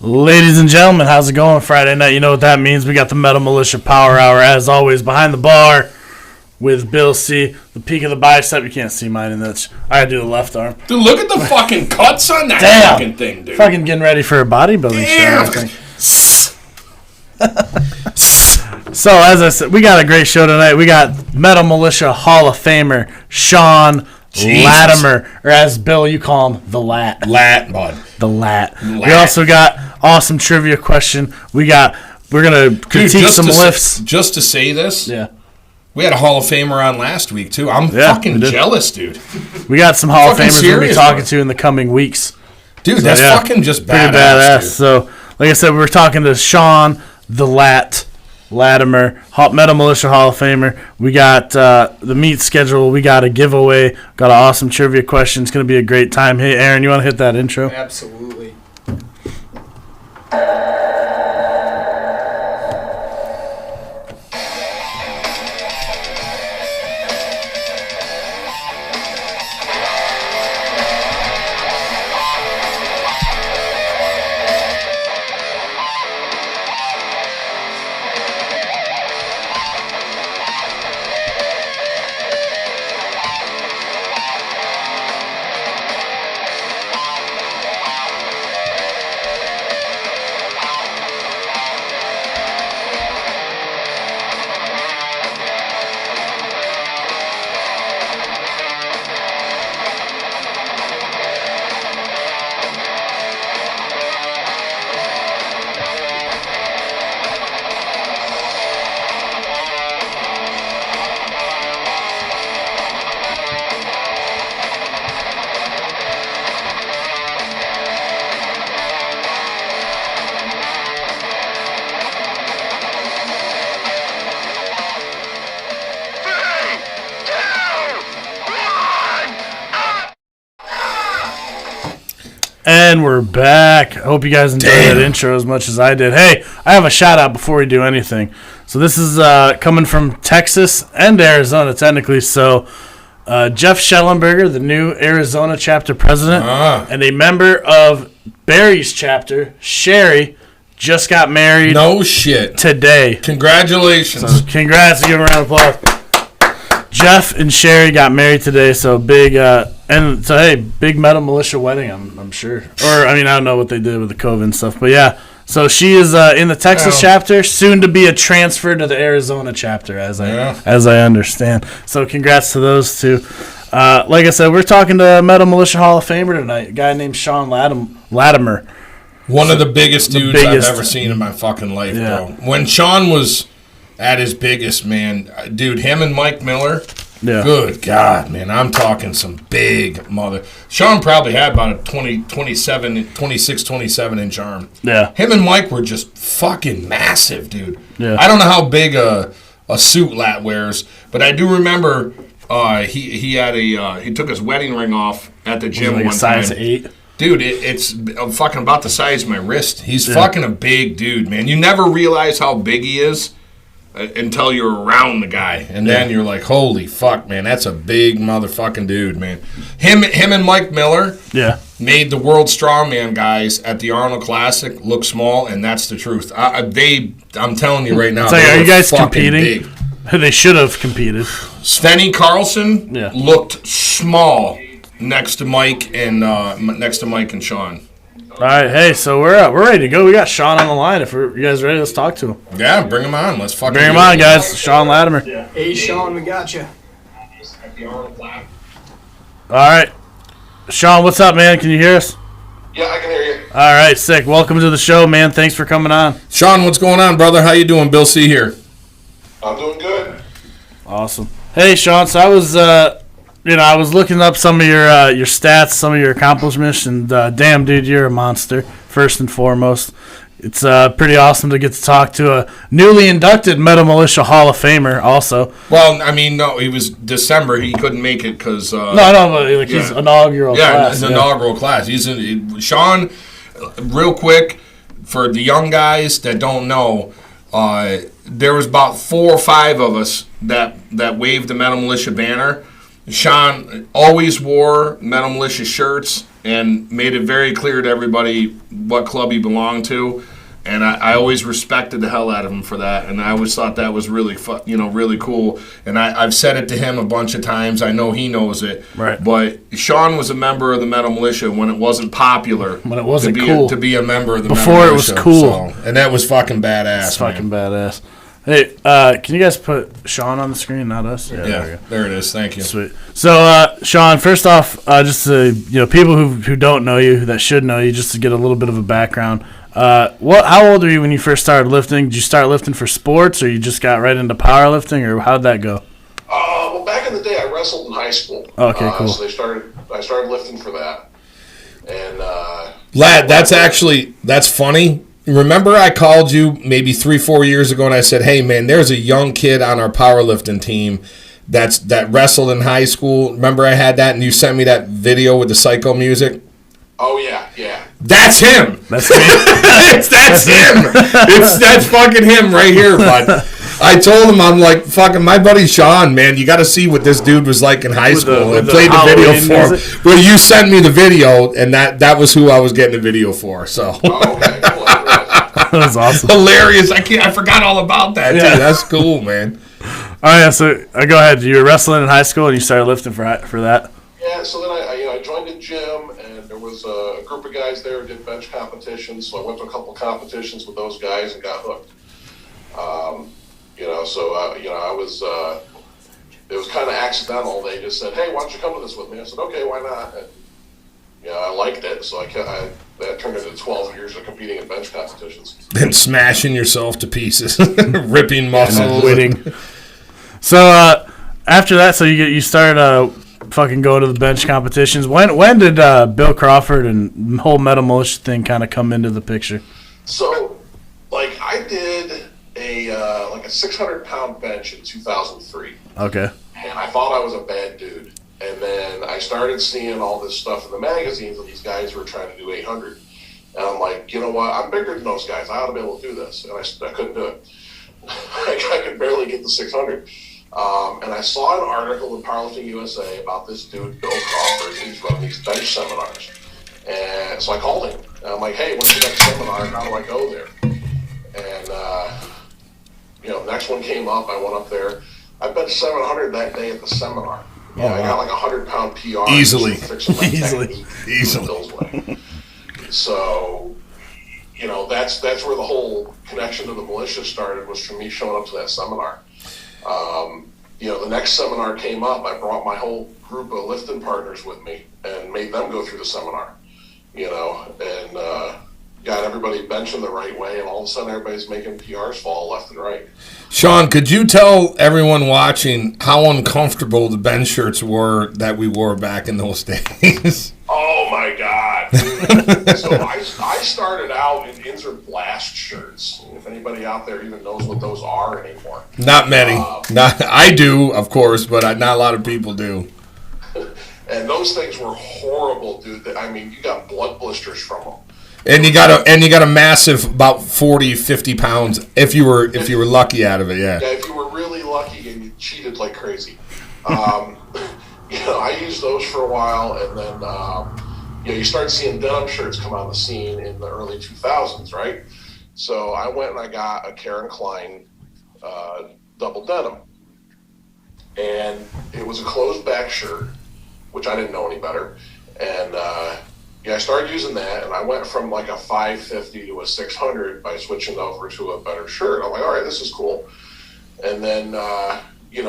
Ladies and gentlemen, how's it going Friday night? You know what that means. We got the Metal Militia Power Hour, as always, behind the bar with Bill C. The peak of the bicep. You can't see mine in that. I gotta do the left arm. Dude, look at the fucking cuts on that fucking thing, dude. Fucking getting ready for a bodybuilding show, I think. So, as I said, we got a great show tonight. We got Metal Militia Hall of Famer Sean Latimer, or as Bill, you call him, the Lat. Lat, bud. The Lat. We also got awesome trivia question. We're gonna critique some lifts. Just to say this, yeah, we had a Hall of Famer on last week too. I'm fucking jealous, dude. We got some Hall of Famers we'll be talking to in the coming weeks, dude. So, that's fucking just badass. Dude. So, like I said, we're talking to Sean the Lat Latimer, Metal Militia Hall of Famer. We got the meet schedule. We got a giveaway. Got an awesome trivia question. It's going to be a great time. Hey, Aaron, you want to hit that intro? Absolutely. And we're back. I hope you guys enjoyed that intro as much as I did. Hey, I have a shout out before we do anything. So this is coming from Texas and Arizona, technically. So Jeff Schellenberger, the new Arizona chapter president, and a member of Barry's chapter, Sherry, just got married. No shit. Today. Congratulations. So congrats. Give them a round of applause. Jeff and Sherry got married today, so big, and so hey, big Metal Militia wedding, I'm sure. Or I mean, I don't know what they did with the COVID and stuff, but yeah. So she is in the Texas chapter, soon to be a transfer to the Arizona chapter, as I understand. So congrats to those two. Like I said, we're talking to Metal Militia Hall of Famer tonight, a guy named Sean Latimer. One of the biggest dudes I've ever seen in my fucking life, bro. When Sean was at his biggest, man, dude, him and Mike Miller, good God, man, I'm talking some big mother. Sean probably had about a 26, 27-inch arm. Yeah. Him and Mike were just fucking massive, dude. Yeah. I don't know how big a suit Lat wears, but I do remember he had he took his wedding ring off at the gym one time. Size 8. Dude, it's fucking about the size of my wrist. He's fucking a big dude, man. You never realize how big he is until you're around the guy, and then you're like, holy fuck, man, that's a big motherfucking dude, man. Him and Mike Miller made the World Strongman guys at the Arnold Classic look small, and that's the truth. I'm telling you right now, are you guys competing? Big. They should have competed. Svenny Carlson looked small next to Mike and Sean. All right, hey, so we're ready to go. We got Sean on the line. If you guys ready, let's talk to him. Yeah, bring him on. Let's fucking bring him on, guys. Sean Latimer. Hey, Sean, we got you. All right, Sean, what's up, man? Can you hear us? Yeah, I can hear you. All right, sick. Welcome to the show, man. Thanks for coming on. Sean, what's going on, brother? How you doing? Bill C here. I'm doing good. Awesome. Hey, Sean. So I was looking up some of your stats, some of your accomplishments, and damn, dude, you're a monster, first and foremost. It's pretty awesome to get to talk to a newly inducted Metal Militia Hall of Famer also. Well, I mean, no, he was December. He couldn't make it because... but his inaugural class. His inaugural class. Sean, real quick, for the young guys that don't know, there was about 4 or 5 of us that waved the Metal Militia banner. Sean always wore Metal Militia shirts and made it very clear to everybody what club he belonged to. And I always respected the hell out of him for that, and I always thought that was really really cool. And I've said it to him a bunch of times. I know he knows it. Right. But Sean was a member of the Metal Militia when it wasn't popular. When it wasn't to be cool. To be a member of the Before Metal it was Militia. cool. So, and that was fucking badass. It's fucking badass. Hey, can you guys put Sean on the screen, not us? Yeah, there it is. Thank you. Sweet. So, Sean, first off, just to, people who don't know you, that should know you, just to get a little bit of a background. How old were you when you first started lifting? Did you start lifting for sports, or you just got right into powerlifting, or how'd that go? Well, back in the day, I wrestled in high school. Okay, cool. So I started lifting for that. And Lad, that's funny. Remember I called you maybe 3-4 years ago and I said, hey, man, there's a young kid on our powerlifting team that wrestled in high school. Remember I had that, and you sent me that video with the psycho music? oh yeah. That's him. That's me. That's him. That's fucking him right here, bud. I told him, I'm like, fucking my buddy Sean, man, you got to see what this dude was like in high school. I played the video for him. Well, you sent me the video, and that was who I was getting the video for. So Oh, okay. Cool. That was awesome. hilarious. I forgot all about that. Yeah. Dude. That's cool, man. Oh, yeah, so go ahead. You were wrestling in high school, and you started lifting for that? Yeah, so then I joined a gym, and there was a group of guys there who did bench competitions. So I went to a couple competitions with those guys and got hooked. I was. It was kind of accidental. They just said, "Hey, why don't you come to this with me?" I said, "Okay, why not?" And I liked it, so that turned into 12 years of competing in bench competitions. And smashing yourself to pieces, ripping muscles, Winning. So after that, so you started fucking going to the bench competitions. When did Bill Crawford and the whole Metal Militia thing kind of come into the picture? So, I did a 600-pound bench in 2003. Okay. And I thought I was a bad dude. And then I started seeing all this stuff in the magazines, and these guys were trying to do 800. And I'm like, you know what? I'm bigger than those guys. I ought to be able to do this. And I couldn't do it. I could barely get the 600. And I saw an article in Powerlifting USA about this dude, Bill Crawford. He's running these bench seminars. And so I called him. And I'm like, hey, what's the next seminar? How do I go there? And, next one came up. I went up there. I bet 700 that day at the seminar. I got like a 100-pound PR. Easily. Easily. So, that's where the whole connection to the militia started, was from me showing up to that seminar. The next seminar came up. I brought my whole group of lifting partners with me and made them go through the seminar, and got everybody benching the right way, and all of a sudden everybody's making PRs fall left and right. Sean, could you tell everyone watching how uncomfortable the bench shirts were that we wore back in those days? Oh my God! Dude. So I started out in Inzer Blast shirts. If anybody out there even knows what those are anymore. Not many. I do, of course, but not a lot of people do. And those things were horrible, dude. I mean, you got blood blisters from them. And you got a massive about 40, 50 pounds if you were lucky out of it, yeah. Yeah, if you were really lucky and you cheated like crazy. I used those for a while, and then you start seeing denim shirts come on the scene in the early 2000s, right? So I went and I got a Karen Klein double denim, and it was a closed back shirt, which I didn't know any better, and I started using that, and I went from like a 550 to a 600 by switching over to a better shirt. I'm like, all right, this is cool. And then, you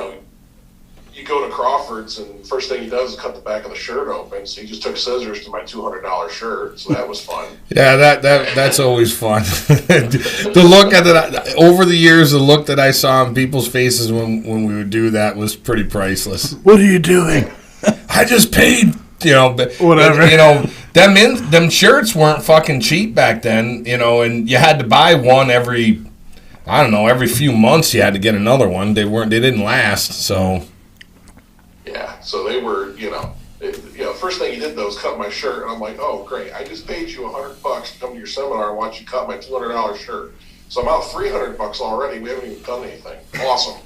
go to Crawford's, and first thing he does is cut the back of the shirt open. So he just took scissors to my $200 shirt. So that was fun. Yeah, that's always fun. The look at that over the years, the look that I saw on people's faces when we would do that was pretty priceless. What are you doing? I just paid. Whatever. Them shirts weren't fucking cheap back then, and you had to buy one every few months. You had to get another one. They didn't last. So yeah, so they were, first thing he did though was cut my shirt, and I'm like, oh great, I just paid you $100 to come to your seminar and watch you cut my $200 shirt. So I'm out $300 already. We haven't even done anything. Awesome.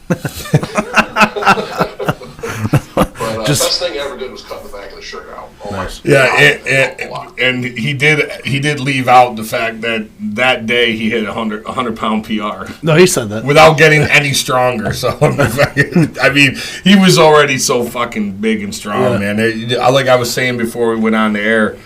But best thing I ever did was cut the back of the shirt out. Oh Nice. And he did leave out the fact that day he hit a 100-pound PR. No, he said that. Without getting any stronger. So, I mean, he was already so fucking big and strong, man. Like I was saying before we went on the air,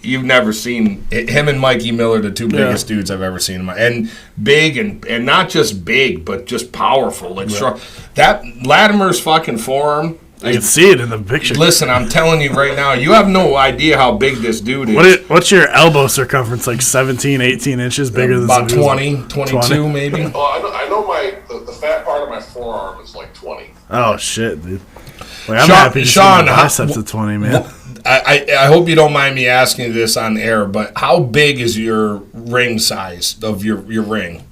you've never seen him and Mikey Miller, the two biggest dudes I've ever seen. And big, and not just big, but just powerful. Like strong. That Latimer's fucking forearm. I can see it in the picture. Listen, I'm telling you right now, you have no idea how big this dude is. What's your elbow circumference? Like 17, 18 inches bigger than about somebody 20, 22 maybe. Well, I know the fat part of my forearm is like 20. Oh shit, dude! Like, I'm Sean, happy to see my biceps at 20, man. I hope you don't mind me asking you this on air, but how big is your ring size of your ring?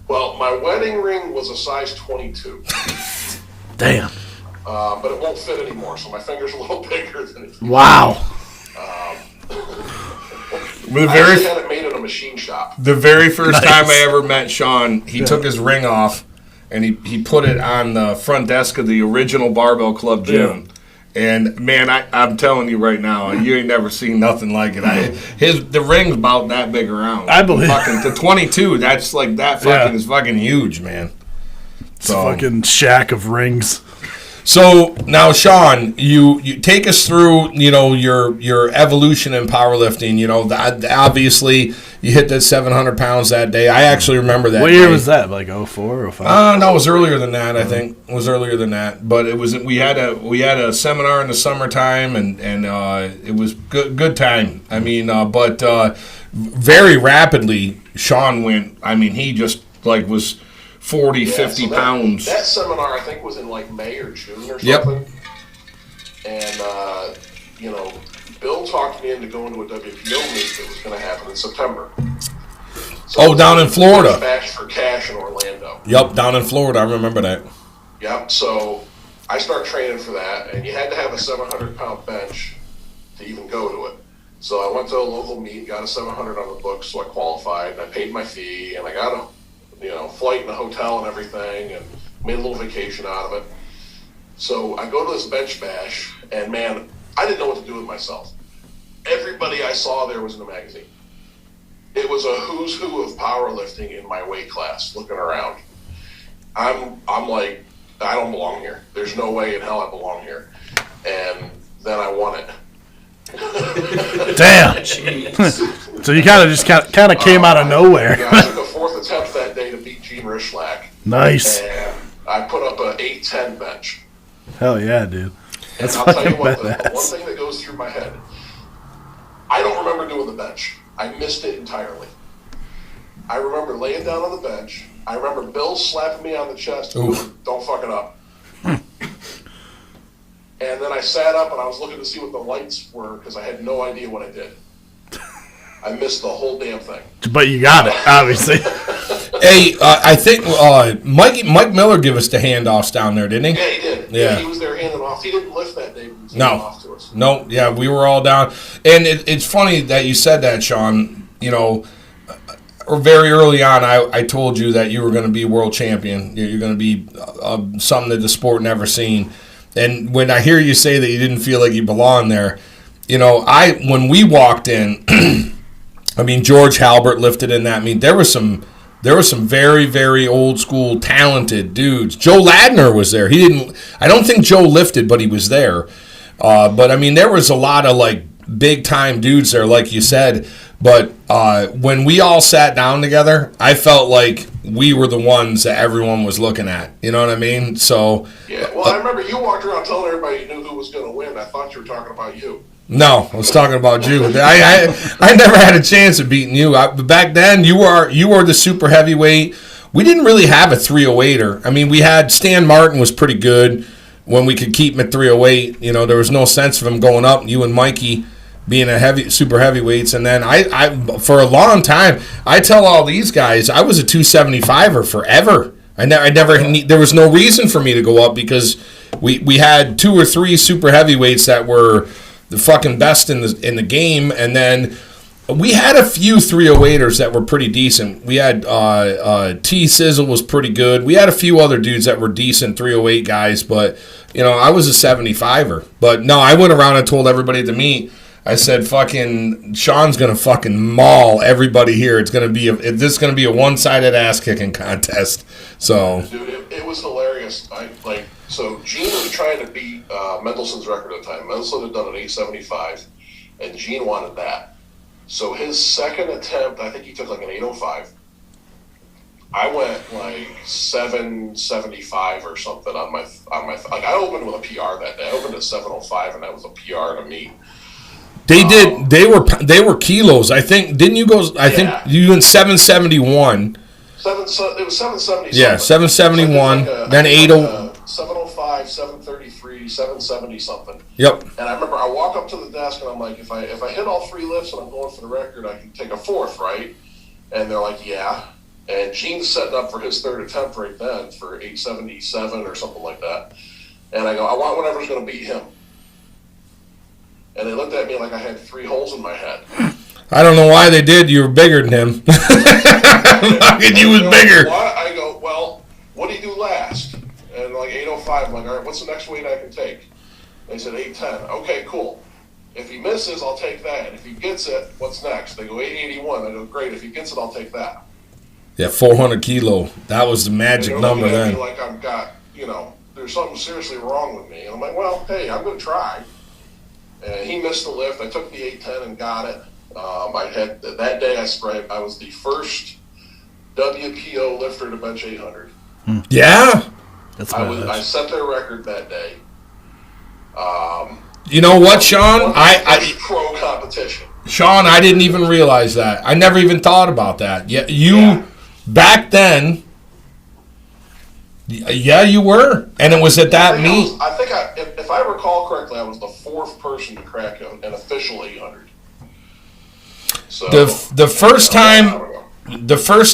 Well, my wedding ring was a size 22. Damn. But it won't fit anymore, so my finger's a little bigger than it. Wow. I actually had it made in a machine shop. The very first time I ever met Sean, he took his ring off and he put it on the front desk of the original Barbell Club gym. Yeah. And man, I'm telling you right now, you ain't never seen nothing like it. The ring's about that big around. I believe. The 22, that's like that fucking is fucking huge, man. It's a fucking shack of rings. So now, Sean, you take us through, your evolution in powerlifting. Obviously you hit that 700 pounds that day. I actually remember that. What year was that? Like 04, 05? No, it was earlier than that. I think it was earlier than that. But it was we had a seminar in the summertime, and it was good time. I mean, but very rapidly, Sean went. I mean, he just was 40, 50 pounds. That seminar, I think, was in like May or June or something. Yep. And, Bill talked me into going to a WPO meet that was going to happen in September. So down in Florida. Bash for cash in Orlando. Yep, down in Florida. I remember that. Yep. So I start training for that, and you had to have a 700-pound bench to even go to it. So I went to a local meet, got a 700 on the books, so I qualified, and I paid my fee, and I got a flight and a hotel and everything, and made a little vacation out of it. So I go to this bench bash, and man, I didn't know what to do with myself. Everybody I saw there was in a magazine. It was a who's who of powerlifting in my weight class, looking around. I'm like, I don't belong here. There's no way in hell I belong here. And then I won it. Damn. So you kind of came out of nowhere. Yeah, I took a fourth attempt that day to beat Gene Rishlack. Nice. And I put up an 810 bench. Hell yeah, dude. That's and I'll tell you what, the one thing that goes through my head, I don't remember doing the bench. I missed it entirely. I remember laying down on the bench. I remember Bill slapping me on the chest and going, "Don't fuck it up." And then I sat up and I was looking to see what the lights were because I had no idea what I did. I missed the whole damn thing. But you got it, obviously. Hey, I think Mike Miller gave us the handoffs down there, didn't he? Yeah, he did. Yeah, he was there handing off. He didn't lift that day. He was handing off to us. No, yeah, we were all down. And it's funny that you said that, Sean. Very early on, I told you that you were going to be world champion. You're going to be something that the sport never seen. And when I hear you say that you didn't feel like you belonged there, when we walked in, I mean, George Halbert lifted in that meet. There were some very, very old school talented dudes. Joe Ladner was there. I don't think Joe lifted, but he was there. But I mean, there was a lot of big time dudes there, like you said. But when we all sat down together, I felt like we were the ones that everyone was looking at. You know what I mean? So yeah. Well, I remember you walked around telling everybody you knew who was going to win. I thought you were talking about you. No, I was talking about you. I never had a chance of beating you. Back then, you were the super heavyweight. We didn't really have a 308er. I mean, we had Stan Martin was pretty good when we could keep him at 308. There was no sense of him going up. You and Mikey being super heavyweights, and then I for a long time, I tell all these guys I was a 275er forever. I never there was no reason for me to go up because we had 2 or 3 super heavyweights that were the fucking best in the game, and then We had a few 308ers that were pretty decent. We had T Sizzle was pretty good. We had a few other dudes that were decent 308 guys, but I was a 75er. But no, I went around and told everybody at the meet. I said, "Fucking Sean's gonna fucking maul everybody here. This is gonna be a one-sided ass kicking contest." So, dude, it was hilarious. So Gene was trying to beat Mendelssohn's record at the time. Mendelssohn had done an 875, and Gene wanted that. So his second attempt, I think he took like an 805. I went like 775 or something on my like I opened with a PR that day. I opened at 705, and that was a PR to me. They did. They were kilos. I think. Didn't you go? I think you went 771. It was 770. Yeah, 771. Then 80. 705, 733, 770 something. Yep. And I remember I walk up to the desk and I'm like, if I hit all 3 lifts and I'm going for the record, I can take a 4th, right? And they're like, yeah. And Gene's setting up for his 3rd attempt right then for 877 or something like that. And I go, I want whatever's going to beat him. And they looked at me like I had 3 holes in my head. I don't know why they did. You were bigger than him. You was bigger. What? I go, well, what do you do last? And like 805, I'm like, all right, what's the next weight I can take? They said 810. Okay, cool. If he misses, I'll take that. If he gets it, what's next? They go 881. I go, great. If he gets it, I'll take that. Yeah, 400 kilo. That was the magic number then. Like I've got, there's something seriously wrong with me. And I'm like, well, hey, I'm going to try. And he missed the lift. I took the 810 and got it. I had that day I was the first WPO lifter to bench 800. Yeah. I set their record that day. You know what, Sean? I pro competition. Sean, I didn't even realize that. I never even thought about that. Yeah, back then. Yeah, you were, and it was at that meet. I think if I recall correctly, I was the 4th person to crack an official 800. So the first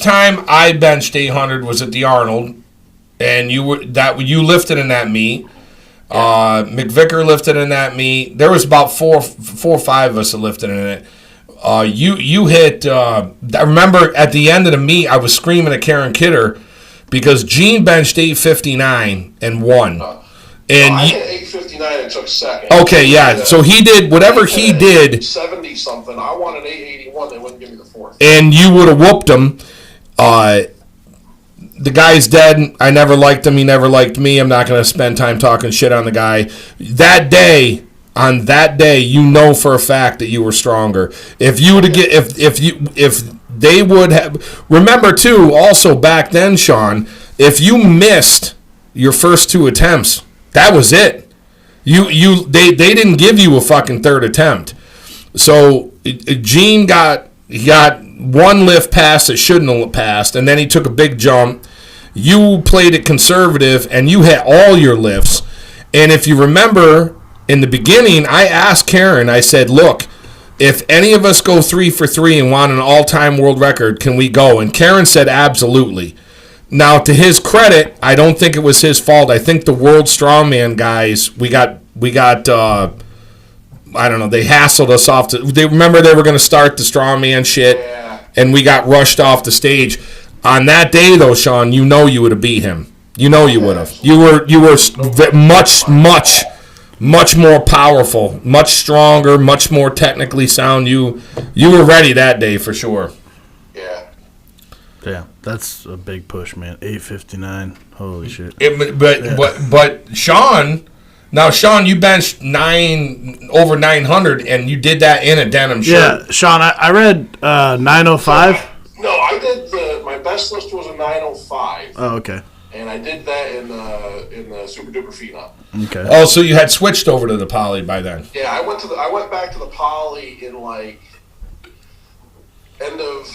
time I benched 800 was at the Arnold. And you lifted in that meet. McVicker lifted in that meet. There was about four or five of us that lifted in it. You hit. I remember at the end of the meet, I was screaming at Karen Kidder because Gene benched 859 and won. And I hit 859 and took second. Okay, yeah. So he did whatever he did. 70 something. I wanted 881. They wouldn't give me the 4th. And you would have whooped him. The guy's dead. I never liked him. He never liked me. I'm not going to spend time talking shit on the guy. On that day, you know for a fact that you were stronger. If you would have if they would have, remember too. Also back then, Sean, if you missed your first 2 attempts, that was it. They didn't give you a fucking 3rd attempt. So Gene got 1 lift pass that shouldn't have passed, and then he took a big jump. You played it conservative, and you hit all your lifts. And if you remember, in the beginning, I asked Karen, I said, look, if any of us go 3 for 3 and want an all-time world record, can we go? And Karen said, absolutely. Now, to his credit, I don't think it was his fault. I think the World Strongman guys, we got I don't know, they hassled us off. They remember they were going to start the strongman shit, and we got rushed off the stage. On that day, though, Sean, you know you would have beat him. You know you would have. You were much more powerful, much stronger, much more technically sound. You were ready that day for sure. Yeah. Yeah, that's a big push, man. 859. Holy shit. But Sean. Now, Sean, you benched over 900, and you did that in a denim shirt. Yeah, Sean, I read 905. No, I did my best list was a 905. Oh, okay. And I did that in the Super Duper Phenom. Okay. Oh, so you had switched over to the poly by then? Yeah, I went back to the poly in like end of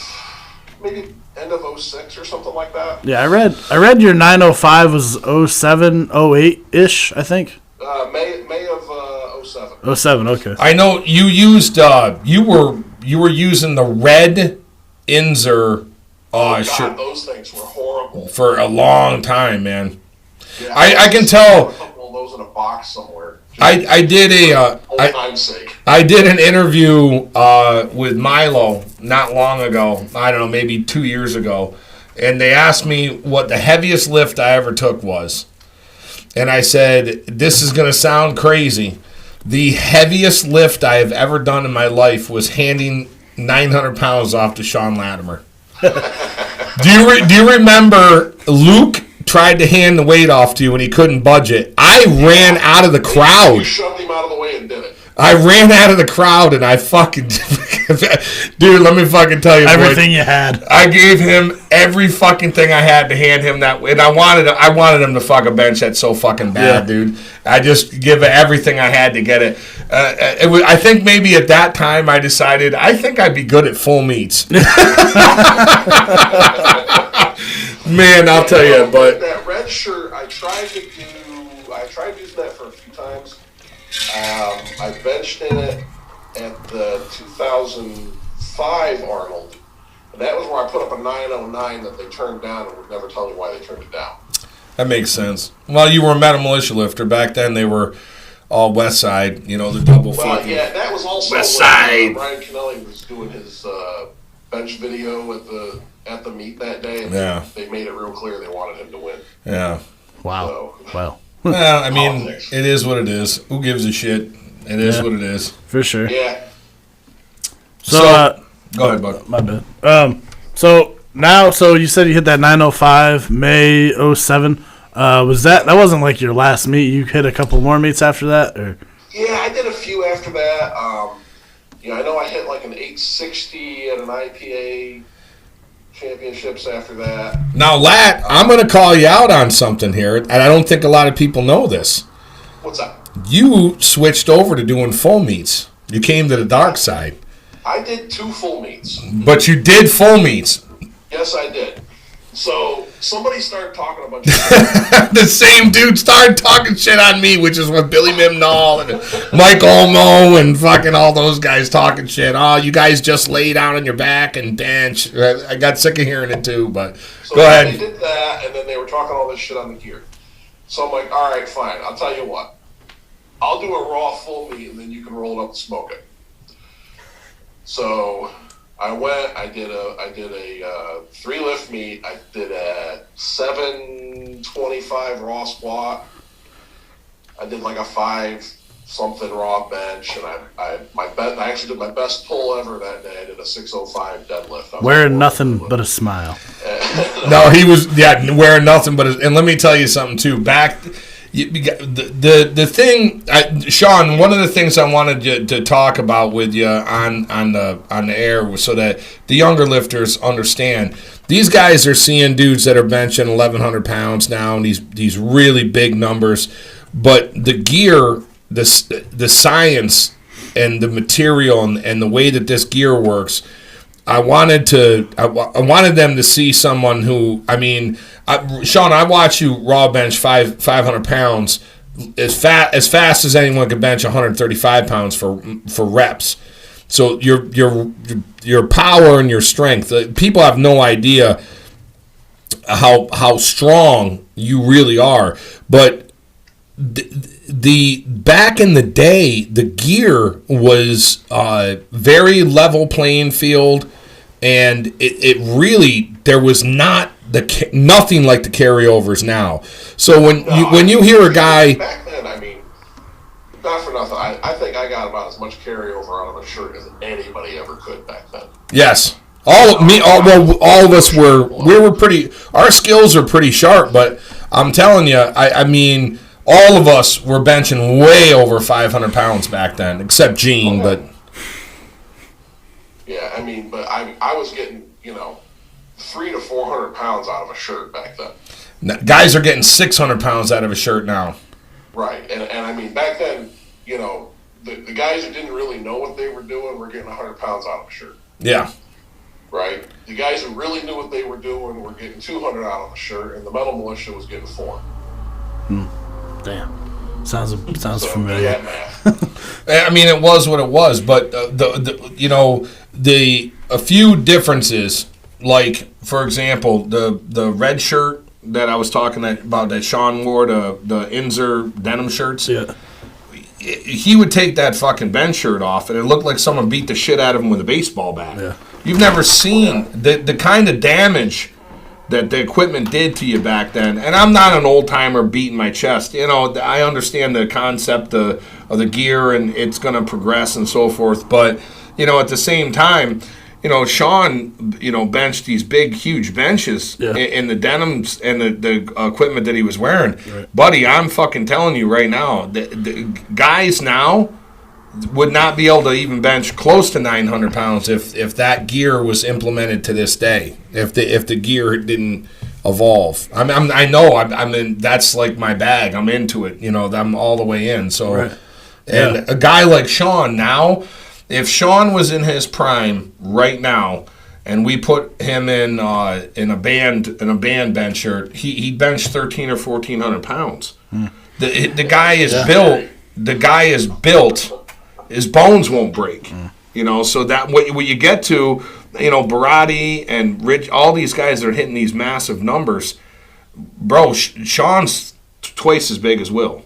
06 or something like that. Yeah, I read your 905 was 07, 08 ish, I think. May of 07. 07, okay. I know you used you were using the red Inzer shirt. Those things were horrible for a long time, man. Yeah, I can tell. A couple of those in a box somewhere. I did old time's sake. I did an interview with Milo not long ago. I don't know, maybe 2 years ago. And they asked me what the heaviest lift I ever took was. And I said, this is going to sound crazy. The heaviest lift I have ever done in my life was handing 900 pounds off to Sean Latimer. Do you remember Luke tried to hand the weight off to you when he couldn't budge it? I ran out of the crowd. You shoved him out of the way and did it. I ran out of the crowd and I fucking... Dude, let me fucking tell you, everything you had. I gave him every fucking thing I had to hand him that, and I wanted him to fuck a bench that so fucking bad, dude. I just give it everything I had to get it. I think maybe at that time I decided I think I'd be good at full meets. Man, I'll tell you, but that red shirt, I tried using that for a few times. I benched in it at the 2005 Arnold, and that was where I put up a 909 that they turned down and would never tell me why they turned it down. That makes sense. Well, you were a metal militia lifter. Back then they were all West Side, the double fucking. Yeah, that was also West when Side. Brian Kennelly was doing his bench video at the meet that day, and they made it real clear they wanted him to win. Yeah. Wow. So, Well, I mean, politics. It is what it is. Who gives a shit? It is what it is. for sure. Yeah. So go ahead, bud. My bad. So you said you hit that 905 May 07. Was that wasn't like your last meet? You hit a couple more meets after that, or? Yeah, I did a few after that. I know I hit like an 860 at an IPA championships after that. Now, Lat, I'm going to call you out on something here, and I don't think a lot of people know this. What's up? You switched over to doing full meets. You came to the dark side. I did 2 full meets. But you did full meets. Yes, I did. So somebody started talking a bunch of shit. The same dude started talking shit on me, which is what Billy Mimnall and Mike Olmo and fucking all those guys talking shit. Oh, you guys just lay down on your back and bench. I got sick of hearing it too, but So go ahead. They did that, and then they were talking all this shit on the gear. So I'm like, all right, fine. I'll tell you what. I'll do a raw full meet, and then you can roll it up and smoke it. So I went. I did a 3 lift meet. I did a 725 raw squat. I did like a 5 something raw bench, and I actually did my best pull ever that day. I did a 605 deadlift. Wearing nothing but a smile. No, he was wearing nothing but and let me tell you something too. The thing, Sean. One of the things I wanted to talk about with you on the air was so that the younger lifters understand. These guys are seeing dudes that are benching 1,100 pounds now, and these really big numbers. But the gear, the science, and the material, and the way that this gear works. I wanted them to see someone who, Sean, I watch you raw bench 500 pounds as fast as anyone can bench 135 pounds for reps. So your power and your strength, people have no idea how strong you really are. But the back in the day, the gear was very level playing field. And it really, there was nothing like the carryovers now. So when you hear a guy back then, not for nothing, I think I got about as much carryover out of a shirt as anybody ever could back then. Yes, all of us were pretty. Our skills are pretty sharp, but I'm telling you, all of us were benching way over 500 pounds back then, except Gene, but. Yeah, but I was getting, 300 to 400 pounds out of a shirt back then. Guys are getting 600 pounds out of a shirt now. Right, and back then, the guys who didn't really know what they were doing were getting 100 pounds out of a shirt. Yeah. Right? The guys who really knew what they were doing were getting 200 out of a shirt, and the metal militia was getting 4. Damn. Sounds familiar. Yeah, man. It was what it was, but a few differences, like for example, the red shirt that I was talking about that Sean wore, the Inzer denim shirts. Yeah. he would take that fucking bench shirt off, and it looked like someone beat the shit out of him with a baseball bat. Yeah. You've never seen the kind of damage that the equipment did to you back then. And I'm not an old timer beating my chest. You know, I understand the concept of the gear, and it's going to progress and so forth. But you know, at the same time, you know, Sean, you know, benched these big, huge benches in the denims and the equipment that he was wearing. Right. Buddy, I'm fucking telling you right now, the guys now would not be able to even bench close to 900 pounds if that gear was implemented to this day. If the gear didn't evolve, I know I'm in. That's like my bag. I'm into it. You know, I'm all the way in. So, right. And a guy like Sean now, if Sean was in his prime right now, and we put him in a band bench shirt, he'd bench 1,300 or 1,400 pounds. The guy is built. The guy is built. His bones won't break, you know. So that what you get to, you know, Barati and Rich, all these guys that are hitting these massive numbers, bro. Sean's twice as big as Will,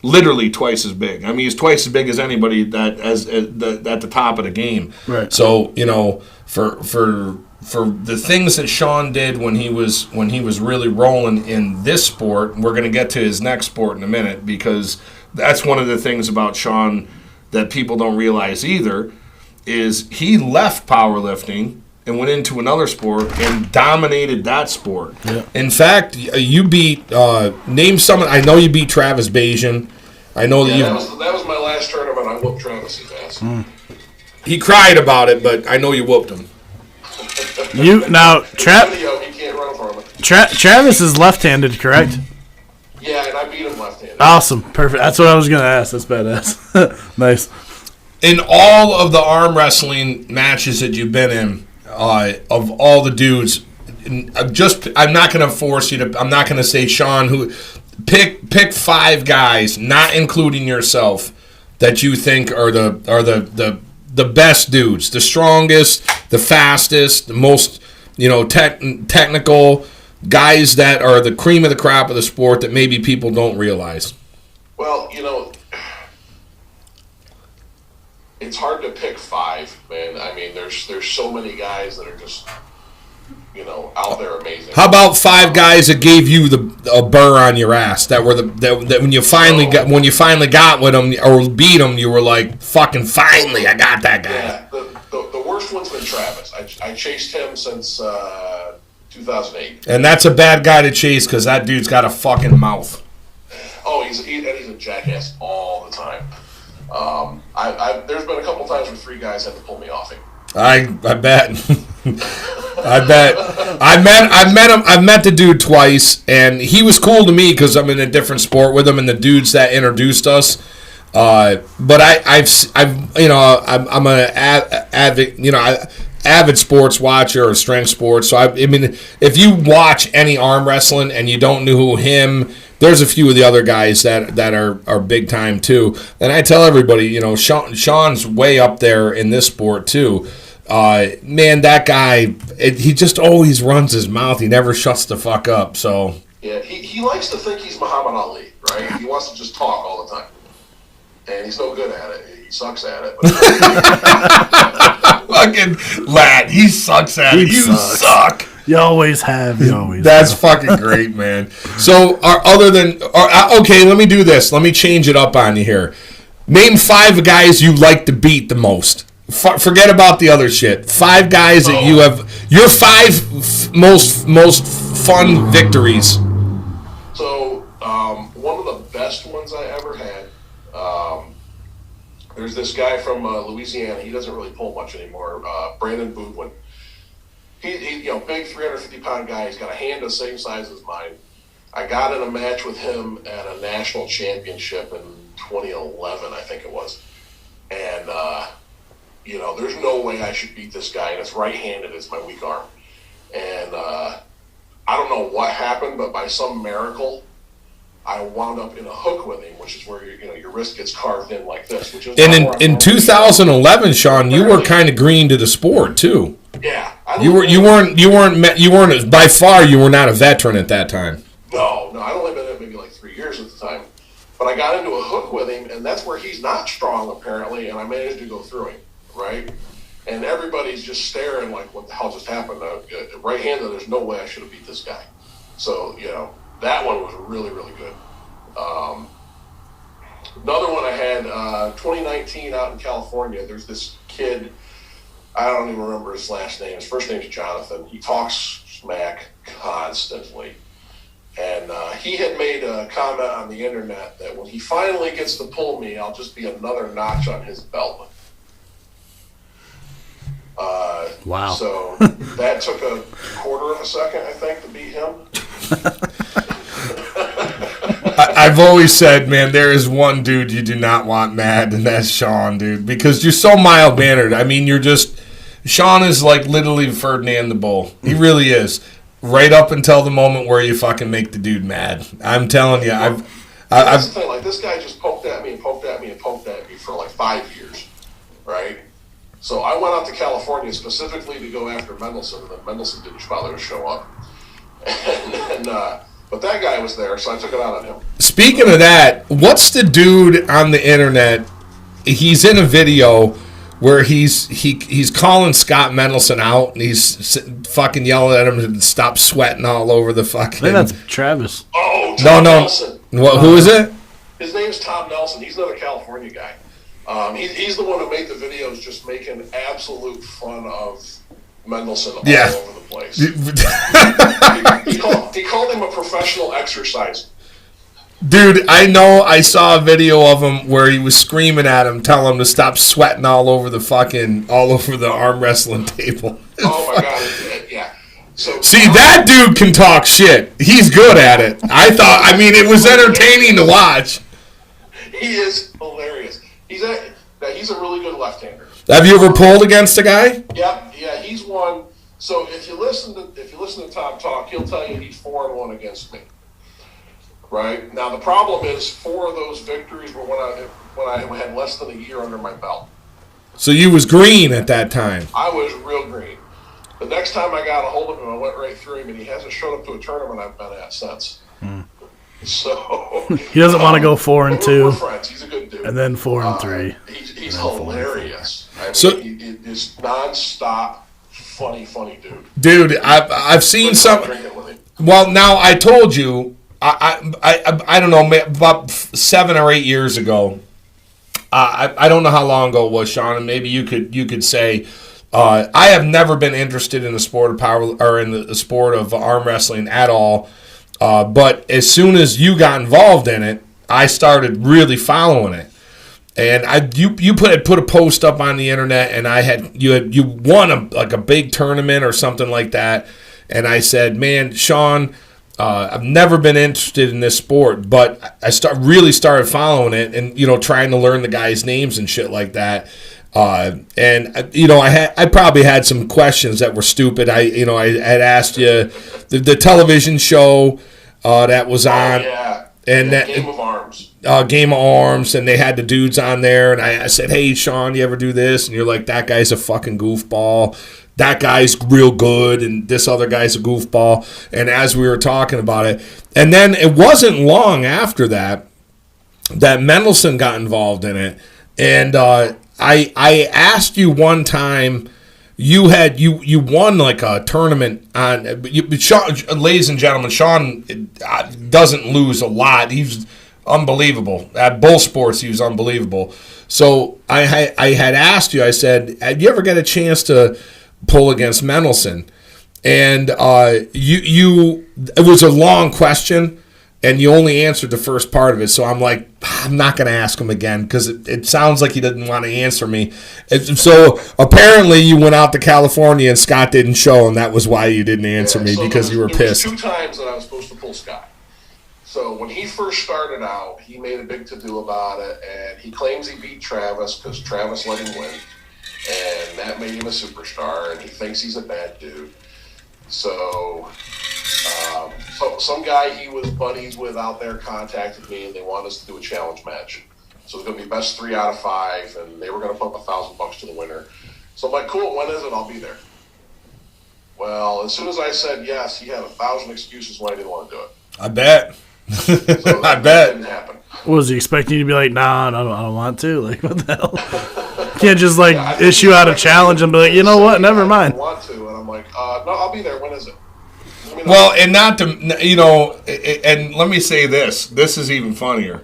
literally twice as big. I mean, he's twice as big as anybody that at the top of the game. Right. So you know, for the things that Sean did when he was really rolling in this sport, we're gonna get to his next sport in a minute, because that's one of the things about Sean that people don't realize either, is he left powerlifting and went into another sport and dominated that sport. Yeah. In fact, you beat, name someone, I know you beat Travis Bajan. I know that was my last tournament. I whooped Travis's ass. He cried about it, but I know you whooped him. He can't run from it. Travis is left-handed, correct? Yeah, and I beat him left-handed. Awesome. Perfect. That's what I was going to ask. That's badass. Nice. In all of the arm wrestling matches that you've been in, of all the dudes, I'm not going to force you to, I'm not going to say Sean, who pick 5 guys, not including yourself, that you think are the best dudes, the strongest, the fastest, the most, you know, technical guys that are the cream of the crop of the sport that maybe people don't realize. Well, you know, it's hard to pick 5, man. I mean, there's so many guys that are just, you know, out there amazing. How about 5 guys that gave you a burr on your ass, that were that when you finally got with them or beat them, you were like, fucking finally, I got that guy. Yeah, the worst one's been Travis. I chased him since 2008. And that's a bad guy to chase, because that dude's got a fucking mouth. Oh, he's a jackass all the time. There's been a couple times where 3 guys had to pull me off him. I bet. I bet. I've met the dude twice, and he was cool to me because I'm in a different sport with him and the dudes that introduced us. But I'm an avid sports watcher or strength sports. So I mean, if you watch any arm wrestling and you don't know him, there's a few of the other guys that are big time too. And I tell everybody, you know, Sean's way up there in this sport too. Man, that guy, he just always runs his mouth. He never shuts the fuck up. So yeah, he likes to think he's Muhammad Ali, right? He wants to just talk all the time, and he's no good at it. He sucks at it. Fucking lad, he sucks at it. You suck. You always have. That's fucking great, man. So, okay, let me do this. Let me change it up on you here. Name 5 guys you like to beat the most. Forget about the other shit. 5 guys that you have. Your 5 most fun victories. So, one of the best ones I ever had. There's this guy from Louisiana. He doesn't really pull much anymore. Brandon Boudwin. He big 350-pound guy. He's got a hand the same size as mine. I got in a match with him at a national championship in 2011, I think it was. And, there's no way I should beat this guy. And it's right-handed. It's my weak arm. And I don't know what happened, but by some miracle, I wound up in a hook with him, which is where your wrist gets carved in like this. Which is and in 2011, Sean, you were kind of green to the sport too. Yeah, you weren't by far. You were not a veteran at that time. No, I'd only been in it maybe like 3 years at the time. But But I got into a hook with him, and that's where he's not strong, apparently, and I managed to go through him, right? And everybody's just staring like, what the hell just happened? Right-handed, there's no way I should have beat this guy. So, that one was really, really good. Another one I had, 2019 out in California, there's this kid, I don't even remember his last name. His first name's Jonathan. He talks smack constantly. And he had made a comment on the internet that when he finally gets to pull me, I'll just be another notch on his belt. Wow. So that took a quarter of a second, I think, to beat him. I've always said, man, there is one dude you do not want mad, and that's Sean, dude, because you're so mild-mannered. I mean, Sean is like literally Ferdinand the Bull. He really is. Right up until the moment where you fucking make the dude mad. I'm telling you, That's the thing. Like, this guy just poked at me and poked at me and poked at me for like 5 years, right? So I went out to California specifically to go after Mendelson, and then Mendelson didn't bother to show up. But that guy was there, so I took it out on him. Speaking of that, what's the dude on the internet? He's in a video where he's calling Scott Mendelson out, and he's fucking yelling at him to stop sweating all over the fucking. I think that's Travis. Oh, Tom Nelson. Who is it? His name's Tom Nelson. He's another California guy. He's the one who made the videos just making absolute fun of Mendelson all over the place. he called him a professional exercise. Dude, I know I saw a video of him where he was screaming at him, telling him to stop sweating all over the arm wrestling table. Oh my God, yeah. So see, that dude can talk shit. He's good at it. It was entertaining to watch. He is hilarious. He's a really good left-hander. Have you ever pulled against a guy? Yeah, he's won. So if you listen to Tom talk, he'll tell you he's 4-1 against me. Right now, the problem is 4 of those victories were when I had less than a year under my belt. So you was green at that time. I was real green. The next time I got a hold of him, I went right through him, and he hasn't showed up to a tournament I've been at since. So he doesn't want to go 4-2. We're friends. He's a good dude. And then 4-3. He's hilarious. He's nonstop funny dude. Dude, I've seen some. Well, now I told you. I don't know, about 7 or 8 years ago. I don't know how long ago it was, Sean, and maybe you could say. I have never been interested in the sport of power or in the sport of arm wrestling at all. But as soon as you got involved in it, I started really following it. And you put a post up on the internet, and you won a big tournament or something like that. And I said, man, Sean, I've never been interested in this sport, but I really started following it and trying to learn the guys' names and shit like that. I probably had some questions that were stupid. I had asked you the television show that was on, and that Game of Arms. Game of Arms, and they had the dudes on there, and I said, hey, Sean, you ever do this? And you're like, that guy's a fucking goofball. That guy's real good, and this other guy's a goofball. And as we were talking about it, and then it wasn't long after that Mendelson got involved in it. And I asked you one time, you won like a tournament on. Sean, ladies and gentlemen, Sean doesn't lose a lot. He's unbelievable at both sports. He was unbelievable. So I had asked you. I said, "Did you ever get a chance to pull against Mendelson?" And it was a long question, and you only answered the first part of it. So I'm like, I'm not going to ask him again because it sounds like he didn't want to answer me. So apparently you went out to California and Scott didn't show, and that was why you didn't answer me, because you were pissed. There was 2 times that I was supposed to pull Scott. So when he first started out, he made a big to-do about it, and he claims he beat Travis because Travis let him win. And that made him a superstar, and he thinks he's a bad dude. So some guy he was buddies with out there contacted me, and they wanted us to do a challenge match. So it's going to be best 3 out of 5, and they were going to pump $1,000 to the winner. So I'm like, cool, when is it? I'll be there. Well, as soon as I said yes, he had 1,000 excuses why he didn't want to do it. I bet. So I bet. Didn't happen. What was he expecting you to be like, nah, I don't want to? Like, what the hell? You can't just, like, issue out a challenge and be like, you know what, never mind. I want to, and I'm like, no, I'll be there. When is it? Well, and not to, you know, and let me say this. This is even funnier.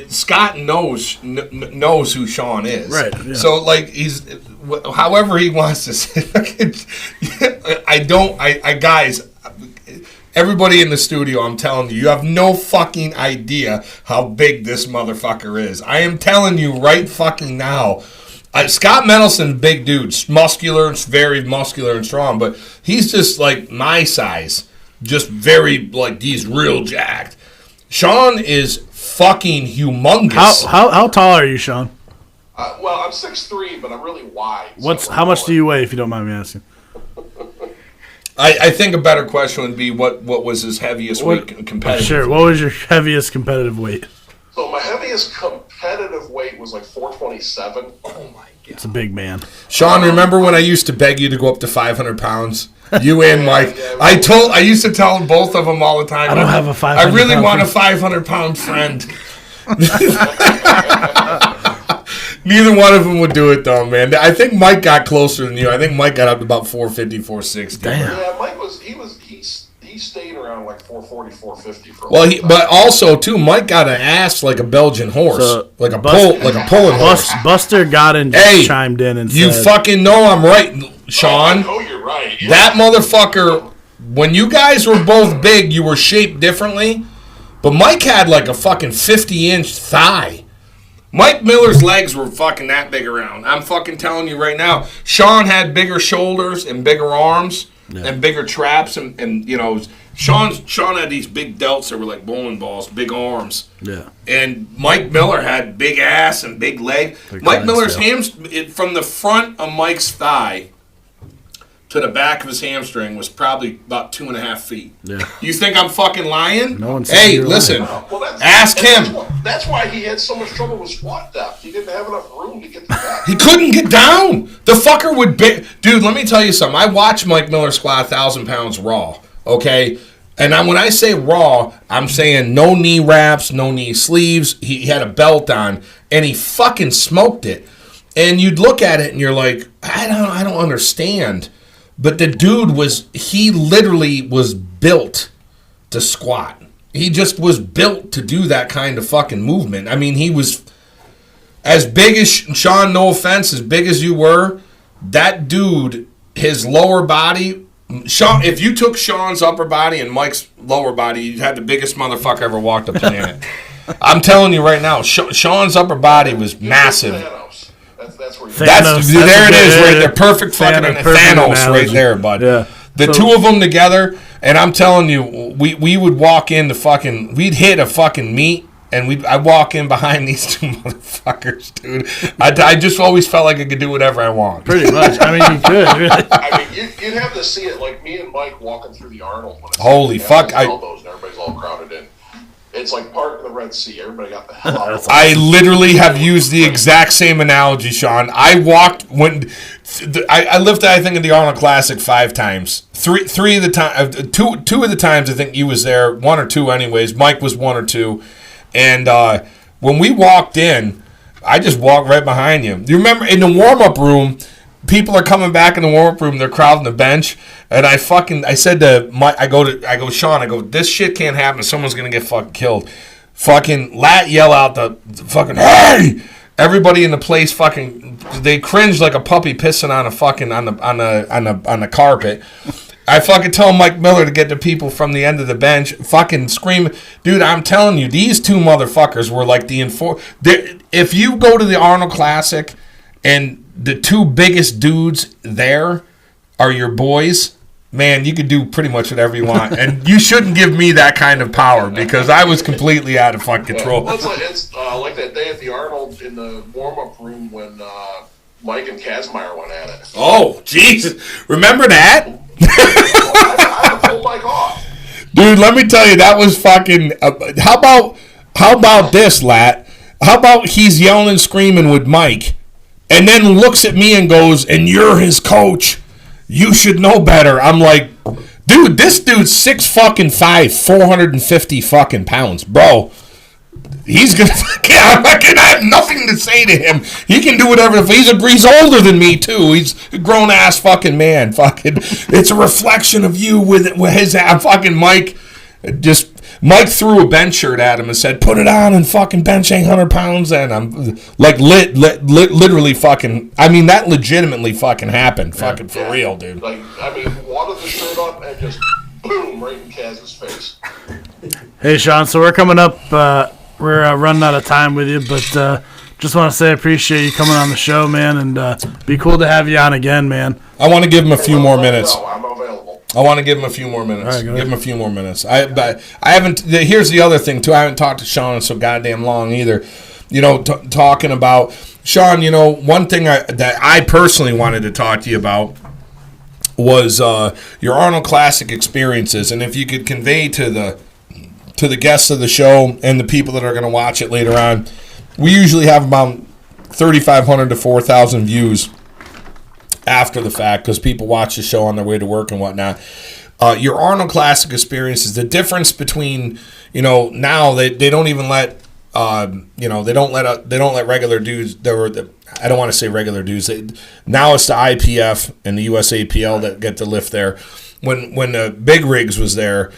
Scott knows who Sean is. Right. Yeah. So, like, he's, however he wants to say, guys, everybody in the studio, I'm telling you, you have no fucking idea how big this motherfucker is. I am telling you right fucking now. Scott Mendelson, big dude, muscular, very muscular and strong, but he's just like my size, just very, like, he's real jacked. Sean is fucking humongous. How tall are you, Sean? Well, I'm 6'3", but I'm really wide. How much do you weigh, if you don't mind me asking? I think a better question would be what was his heaviest weight competitive? Sure. What was your heaviest competitive weight? So my heaviest competitive weight was like 427. Oh my god, it's a big man. Sean, remember when I used to beg you to go up to 500 pounds? You and Mike. I used to tell both of them all the time. I don't have a 500. I really want a 500-pound friend. Neither one of them would do it, though, man. I think Mike got closer than you. I think Mike got up to about 450, 460. Damn. Yeah, Mike he stayed around like 440, 450 for a Well, long time. but also too, Mike got an ass like a Belgian horse, like a pulling horse. Buster Godin just chimed in and you said, fucking know I'm right, Sean. Oh, you're right. Yeah. That motherfucker. When you guys were both big, you were shaped differently. But Mike had like a fucking 50-inch thigh. Mike Miller's legs were fucking that big around. I'm fucking telling you right now. Sean had bigger shoulders and bigger arms and bigger traps. And you know, Sean had these big delts that were like bowling balls, big arms. Yeah. And Mike Miller had big ass and big leg. Mike Miller's from the front of Mike's thigh to the back of his hamstring was probably about 2.5 feet. Yeah. You think I'm fucking lying? No one's listen. Well, ask him. That's why he had so much trouble with squat depth. He didn't have enough room to get to that. He couldn't get down. The fucker would dude, let me tell you something. I watched Mike Miller squat 1,000 pounds raw, okay? And when I say raw, I'm saying no knee wraps, no knee sleeves. He had a belt on, and he fucking smoked it. And you'd look at it, and you're like, I don't understand. But the dude he literally was built to squat. He just was built to do that kind of fucking movement. I mean, he was as big as Sean, no offense, as big as you were. That dude, his lower body, Sean, if you took Sean's upper body and Mike's lower body, you'd have the biggest motherfucker ever walked the planet. I'm telling you right now, Sean's upper body was massive. That's where there it is, right there. Perfect fucking Thanos analogy. Right there, bud. Yeah. The two of them together, and I'm telling you, we would walk in we'd hit a fucking meet, and I'd walk in behind these two motherfuckers, dude. I just always felt like I could do whatever I want. Pretty much. I mean, you could. Really. I mean, you'd have to see it like me and Mike walking through the Arnold. Holy fuck. Elbows and everybody's all crowded in. It's like part of the Red Sea. Everybody got the hell out of it. I literally have used the exact same analogy, Sean. I walked when I lifted, I think, in the Arnold Classic 5 times. Three of the time, two of the times I think you was there. 1 or 2, anyways. Mike was 1 or 2, and when we walked in, I just walked right behind you. You remember in the warm up room? People are coming back in the warm-up room. They're crowding the bench, and I said to Mike, I go, Sean, this shit can't happen. Someone's gonna get fucking killed. Fucking Lat yell out the fucking hey! Everybody in the place fucking they cringe like a puppy pissing on a fucking on the carpet. I fucking tell Mike Miller to get the people from the end of the bench fucking screaming. Dude, I'm telling you, these two motherfuckers were like if you go to the Arnold Classic and the two biggest dudes there are your boys, man, you could do pretty much whatever you want. And you shouldn't give me that kind of power because I was completely out of fucking control. Well, it's like that day at the Arnold in the warm-up room when Mike and Kazmaier went at it. Oh, jeez. Remember that? I pulled Mike off. Dude, let me tell you, that was fucking... How about this, Lat? How about he's yelling and screaming with Mike, and then looks at me and goes, and you're his coach. You should know better. I'm like, dude, this dude's 6'5", 450 fucking pounds. Bro, He's gonna. I have nothing to say to him. He can do whatever. He's older than me too. He's a grown ass fucking man. Fucking, it's a reflection of you with his fucking Mike. Mike threw a bench shirt at him and said, "Put it on and fucking bench 800 pounds." And I'm like, literally fucking. I mean, that legitimately fucking happened. Fucking for real, dude. Like, I mean, wadded the shirt up and just boom right in Kaz's face. Hey, Sean. So we're coming up. We're running out of time with you, but just want to say I appreciate you coming on the show, man, and be cool to have you on again, man. I want to give him a few more minutes. No, I'm available. I want to give him a few more minutes. All right, give him a few more minutes. I haven't. Here's the other thing too. I haven't talked to Sean in so goddamn long either. You know, talking about Sean. You know, one thing that I personally wanted to talk to you about was your Arnold Classic experiences, and if you could convey to the guests of the show and the people that are going to watch it later on. We usually have about 3,500 to 4,000 views after the fact because people watch the show on their way to work and whatnot. Your Arnold Classic experiences, the difference between, you know, now they don't even let, you know, they don't let regular dudes. I don't want to say regular dudes. Now it's the IPF and the USAPL that get to lift there. When the big rigs was there.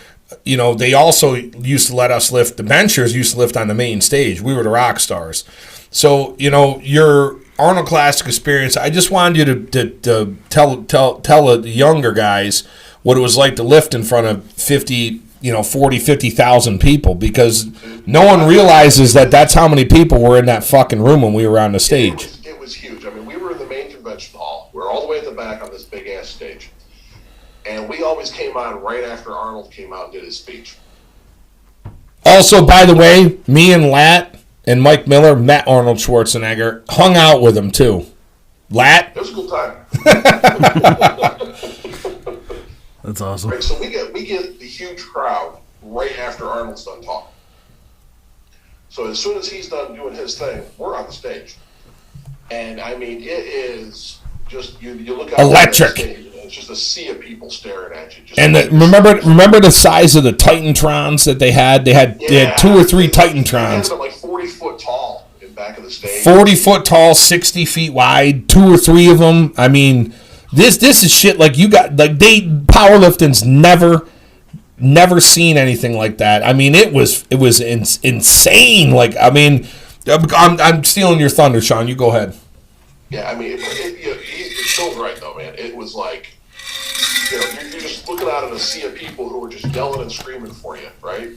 You know, they also used to let us lift. The benchers used to lift on the main stage. We were the rock stars. So, you know, your Arnold Classic experience, I just wanted you to tell the younger guys what it was like to lift in front of 50,000 people because no one realizes that that's how many people were in that fucking room when we were on the stage. It was huge. I mean, we were in the main convention hall. We were all the way at the back on this big-ass stage. And we always came on right after Arnold came out and did his speech. Also, by the way, me and Lat and Mike Miller met Arnold Schwarzenegger, hung out with him too. Lat? It was a good time. That's awesome. Right, so we get the huge crowd right after Arnold's done talking. So as soon as he's done doing his thing, we're on the stage. And I mean, it is just you look out electric. Stage, and it's just a sea of people staring at you. And remember the size of the Titantrons that they had? They had 2 or 3 Titantrons. They had them like 40 foot tall in back of the stage. 40 foot tall, 60 feet wide, 2 or 3 of them. I mean, this is shit like you got like powerlifting's never seen anything like that. I mean, it was insane. Like, I mean, I'm stealing your thunder, Sean. You go ahead. Yeah, I mean, it's so right though, man. It was like, you know, you're just looking out at a sea of people who are just yelling and screaming for you, right?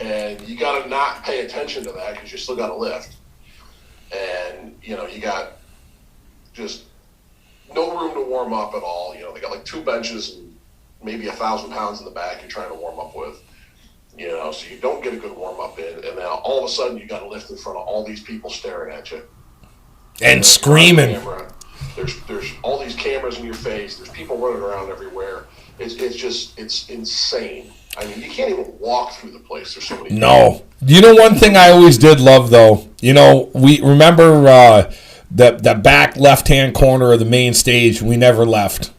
And you got to not pay attention to that because you still got to lift. And you know, you got just no room to warm up at all. You know, they got like 2 benches and maybe 1,000 pounds in the back you're trying to warm up with. You know, so you don't get a good warm up in, and now all of a sudden you got to lift in front of all these people staring at you. And screaming. There's all these cameras in your face. There's people running around everywhere. It's insane. I mean, you can't even walk through the place. There's so many. No. You know, one thing I always did love though. You know, we remember the back left-hand corner of the main stage. We never left.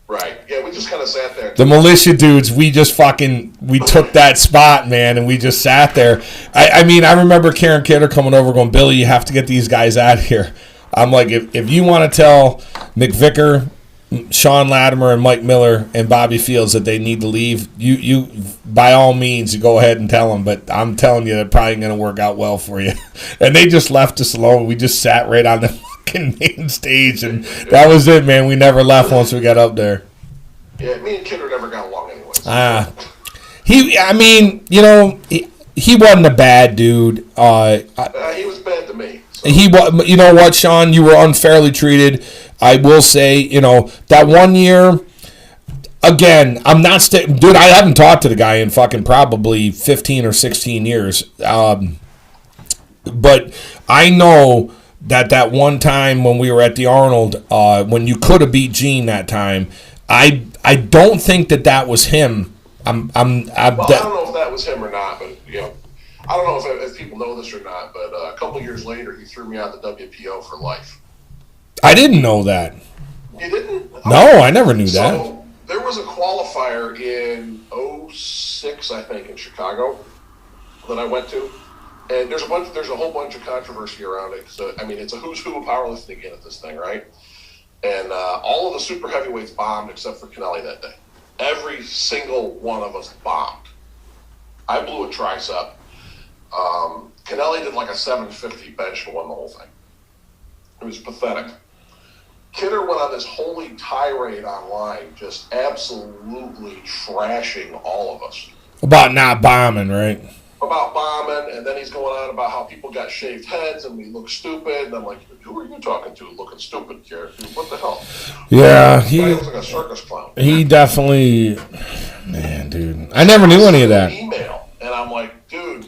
Right. Yeah, we just kind of sat there. The militia dudes, we took that spot, man, and we just sat there. I mean, I remember Karen Kidder coming over going, Billy, you have to get these guys out of here. I'm like, if you want to tell McVicker, Sean Latimer, and Mike Miller, and Bobby Fields that they need to leave, you by all means, you go ahead and tell them, but I'm telling you, it's probably going to work out well for you. And they just left us alone. We just sat right on the fucking main stage, and that was it, man. We never left once we got up there. Yeah, me and Kidder never got along anyways. I mean, you know, he wasn't a bad dude. He was bad to me. So. You know what, Sean? You were unfairly treated. I will say, you know, that one year, again, I'm not dude, I haven't talked to the guy in fucking probably 15 or 16 years. But I know that one time when we were at the Arnold, when you could have beat Gene that time, I don't think that was him. I don't know if that was him or not, but you know, I don't know if people know this or not. But a couple years later, he threw me out the WPO for life. I didn't know that. You didn't? No, I never knew that. So there was a qualifier in 2006, I think, in Chicago, that I went to, and there's a whole bunch of controversy around it. So I mean, it's a who's who of powerlifting again at this thing, right? And all of the super heavyweights bombed except for Kennelly that day. Every single one of us bombed. I blew a tricep. Kennelly did like a 750 bench and won the whole thing. It was pathetic. Kidder went on this holy tirade online, just absolutely trashing all of us. About not bombing, right? About bombing, and then he's going on about how people got shaved heads and we look stupid. And I'm like, who are you talking to looking stupid, Garrett? Dude, what the hell? Yeah, he looks like a circus clown. He definitely, man, dude. I never knew any of that. Email, and I'm like, dude,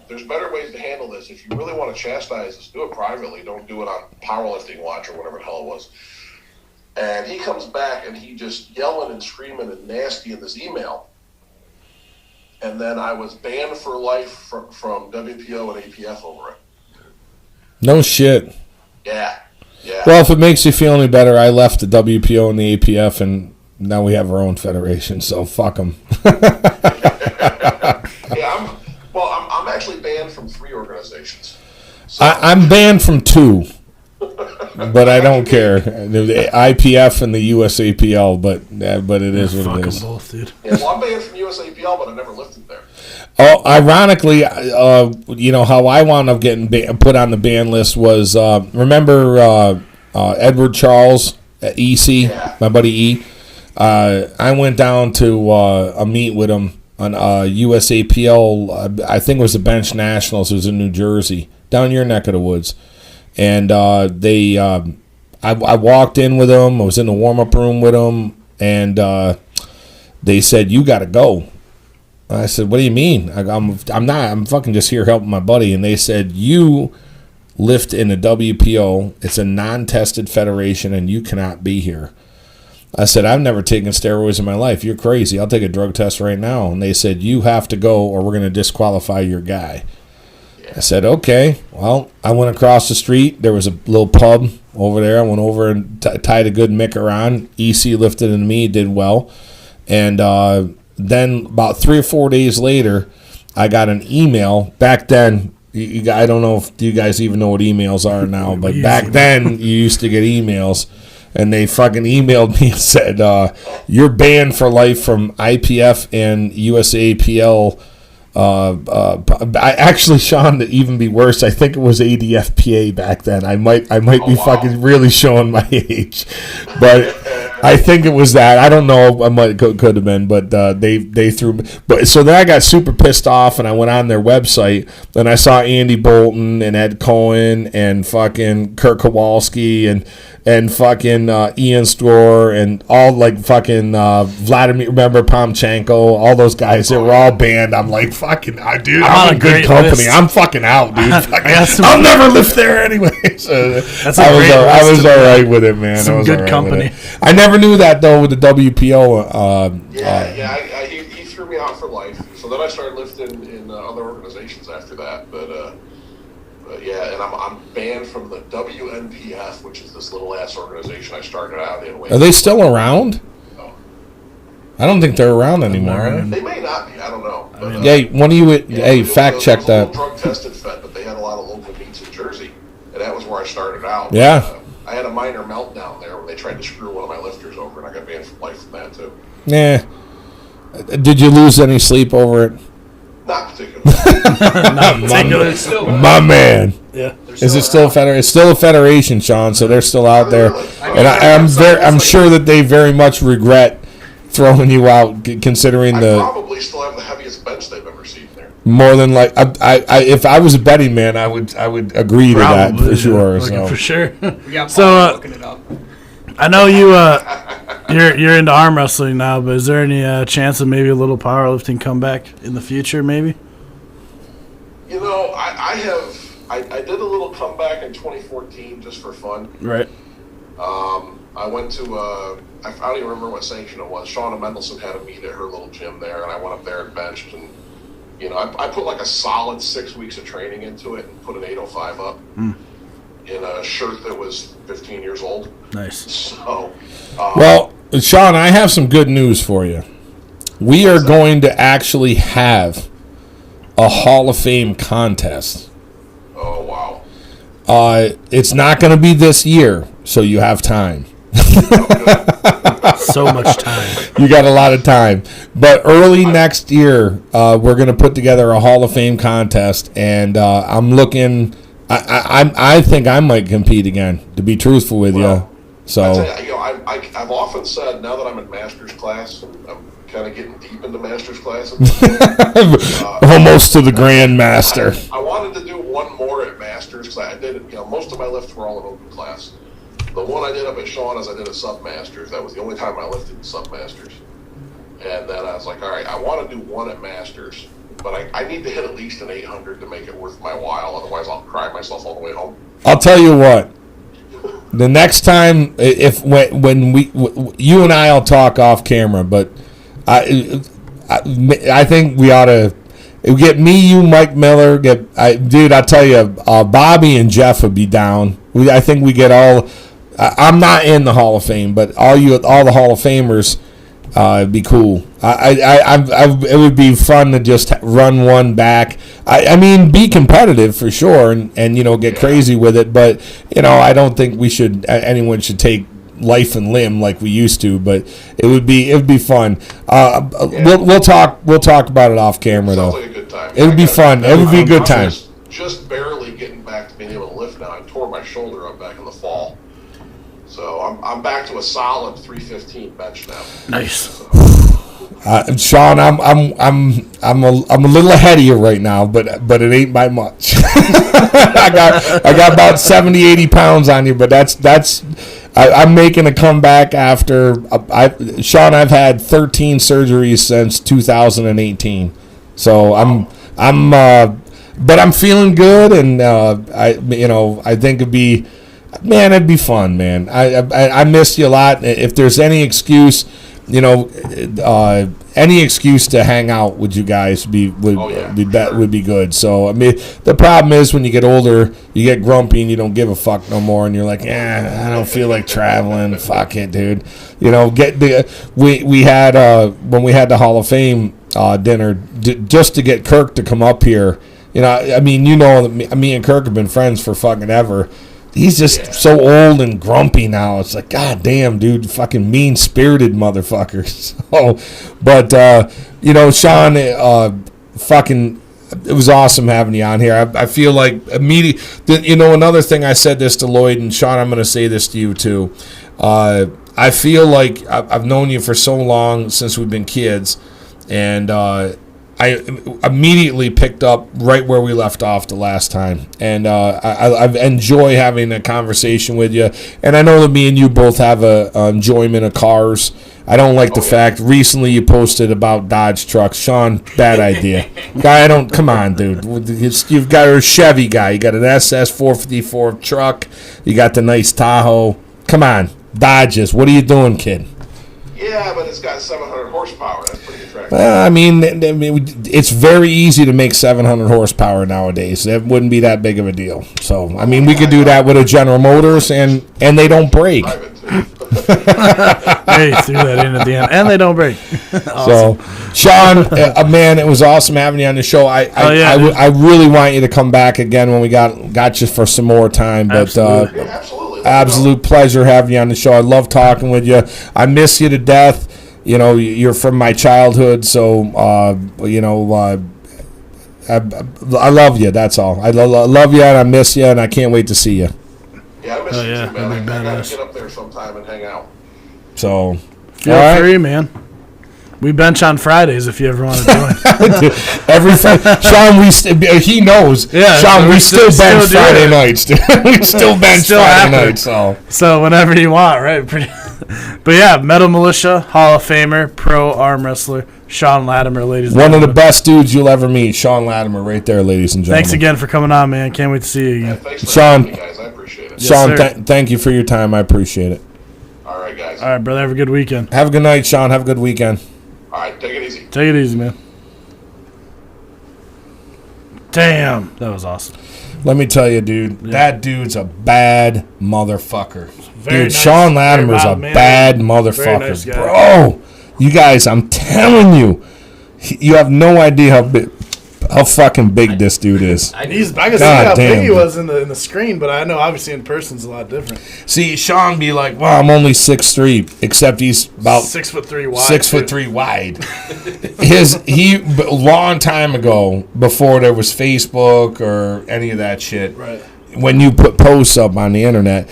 there's better ways to handle this. If you really want to chastise us, do it privately. Don't do it on Powerlifting Watch or whatever the hell it was. And he comes back and he just yelling and screaming and nasty in this email. And then I was banned for life from WPO and APF over it. No shit. Yeah. Well, if it makes you feel any better, I left the WPO and the APF, and now we have our own federation. So fuck them. Yeah, I'm actually banned from 3 organizations. So. I'm banned from 2. But I don't care. The IPF and the USAPL, but it is what it is. Both, dude. Yeah, well, I'm banned from USAPL, but I never lifted there. Oh, ironically, how I wound up getting put on the ban list was remember Edward Charles at EC, my buddy E. I went down to a meet with him on USAPL. I think it was the Bench Nationals. It was in New Jersey, down your neck of the woods. And I walked in with them. I was in the warm-up room with them, and they said, "You got to go." I said, "What do you mean? I'm not. I'm fucking just here helping my buddy." And they said, "You lift in the WPO. It's a non-tested federation, and you cannot be here." I said, "I've never taken steroids in my life. You're crazy. I'll take a drug test right now." And they said, "You have to go, or we're going to disqualify your guy." I said, okay. Well, I went across the street. There was a little pub over there. I went over and tied a good micker on. EC lifted into me, did well. And then about 3 or 4 days later, I got an email. Back then, I don't know if you guys even know what emails are now, but back then, you used to get emails. And they fucking emailed me and said, you're banned for life from IPF and USAPL. Actually, Sean, to even be worse, I think it was ADFPA back then. I might be fucking really showing my age, but I think it was that. I don't know. I might could have been, but they threw me. But so then I got super pissed off, and I went on their website, and I saw Andy Bolton and Ed Cohen and fucking Kurt Kowalski and fucking Ian Store and all like fucking Vladimir, remember Pomchenko, all those guys, they were all banned. I'm like, fucking, dude, I'm in good company. List. I'm fucking out, dude. I'll never live there anyway. So I was all right with it, man. Some good company. I never knew that, though, with the WPO. He threw me out for life. So then I started lifting in other organizations after that. But yeah, and I'm banned from the WNPF, which is this little ass organization I started out in. Are they still around? No. I don't think they're around anymore. They may not be. I don't know. But, one of you, fact check that. Drug tested fed, but they had a lot of local meets in Jersey, and that was where I started out. Yeah. I had a minor meltdown there when they tried to screw one of my lifters over, and I got banned for life from that too. Yeah. Did you lose any sleep over it? Not particularly. My man. Yeah. Is it still a federation? It's still a federation, Sean. So they're still out there, and I'm sure that they very much regret throwing you out, considering I probably still have the heaviest bench they've ever seen there. More than like, if I was a betting man, I would agree to that for sure. For sure. We got looking it up. I know you're into arm wrestling now, but is there any chance of maybe a little powerlifting comeback in the future, maybe? You know, I did a little comeback in 2014 just for fun. Right. I went to I don't even remember what sanction it was. Shauna Mendelson had a meet at her little gym there, and I went up there and benched, and I put like a solid 6 weeks of training into it and put an 805 up in a shirt that was 15 years old. Nice. So, well, Sean, I have some good news for you. We are going to actually have a Hall of Fame contest. Oh, wow. It's not going to be this year, so you have time. So much time. You got a lot of time. But early next year, we're going to put together a Hall of Fame contest, and I'm looking. I think I might compete again, to be truthful with you. So I've often said, now that I'm in master's class, I'm kind of getting deep into master's classes. Almost to the grandmaster. I wanted to do one more at master's class. I did it. Most of my lifts were all in open class. The one I did up at Sean is I did a sub-masters. That was the only time I lifted in sub-masters. And then I was like, all right, I want to do one at masters, but I need to hit at least an 800 to make it worth my while. Otherwise, I'll cry myself all the way home. I'll tell you what. The next time, when you and I'll talk off camera, but I think we ought to get me, you, Mike Miller. Dude, I tell you, Bobby and Jeff would be down. I think we get all. I'm not in the Hall of Fame, but all the Hall of Famers, it'd be cool. It would be fun to just run one back. I mean, be competitive for sure, and get crazy with it. But I don't think anyone should take life and limb like we used to. But it would be fun. We'll talk about it off camera though. Sounds like a good time. It would be fun. It would be a good time. Just barely getting back to being able to lift now. I tore my shoulder up back in the fall. So I'm back to a solid 315 bench now. Nice. Sean, I'm a little ahead of you right now, but it ain't by much. I got about 70, 80 pounds on you, but I'm making a comeback after Sean. I've had 13 surgeries since 2018, so but I'm feeling good, and I think it'd be fun, man. I miss you a lot. If there's any excuse, any excuse to hang out with you guys would be good. So I mean, the problem is when you get older, you get grumpy and you don't give a fuck no more, and you're like, I don't feel like traveling. Fuck it, dude. We had when we had the Hall of Fame dinner just to get Kirk to come up here. I mean, me and Kirk have been friends for fucking ever. He's just so old and grumpy now. It's like, God damn, dude, fucking mean-spirited motherfucker. So, but, Sean, it was awesome having you on here. I feel like another thing, I said this to Lloyd, and Sean, I'm going to say this to you too. I feel like I've known you for so long, since we've been kids, and I immediately picked up right where we left off the last time, and I enjoy having a conversation with you. And I know that me and you both have a enjoyment of cars. I don't like the fact recently you posted about Dodge trucks. Sean, bad idea. Come on, dude. You've got a Chevy guy. You got an SS 454 truck. You got the nice Tahoe. Come on, Dodges. What are you doing, kid? Yeah, but it's got 700 horsepower. That's pretty attractive. Well, I mean, it's very easy to make 700 horsepower nowadays. That wouldn't be that big of a deal. So, I mean, we could do that with a General Motors, and they don't break. Hey, threw that in at the end, and they don't break. Awesome. So, Sean, man, it was awesome having you on the show. I really want you to come back again when we got you for some more time. But Absolutely. Absolute pleasure having you on the show. I love talking with you. I miss you to death. You're from my childhood, so I love you. That's all. I love you, and I miss you, and I can't wait to see you. Yeah, I miss you too, man. I gotta get up there sometime and hang out. So feel free, man. We bench on Fridays if you ever want to join. Sean, he knows. Yeah, Sean, we still bench Friday nights. We still bench Friday nights. So whenever you want, right? But yeah, Metal Militia, Hall of Famer, pro arm wrestler, Sean Latimer, ladies and gentlemen. One of the best dudes you'll ever meet, Sean Latimer, right there, ladies and gentlemen. Thanks again for coming on, man. Can't wait to see you again. Yeah, thanks for having me, guys. I appreciate it. Sean, thank you for your time. I appreciate it. All right, guys. All right, brother. Have a good weekend. Have a good night, Sean. Have a good weekend. All right, take it easy. Take it easy, man. Damn, that was awesome. Let me tell you, dude, that dude's a bad motherfucker. Very dude, nice. Sean Latimer's a bad motherfucker. Nice bro, you guys, I'm telling you, you have no idea how fucking big this dude is. I can see God how big damn. he was in the screen, but I know obviously in person's a lot different. See, Sean be like, well, I'm only 6'3", except he's about 6'3" wide. 6'3" wide. A long time ago, before there was Facebook or any of that shit, Right. when you put posts up on the internet,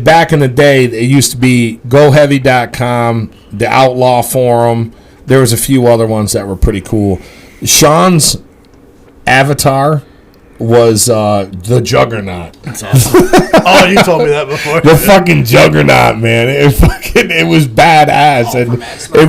back in the day, it used to be GoHeavy.com, the Outlaw Forum. There was a few other ones that were pretty cool. Sean's avatar was the Juggernaut. That's awesome. Oh, you told me that before. The fucking Juggernaut, man. It was badass. And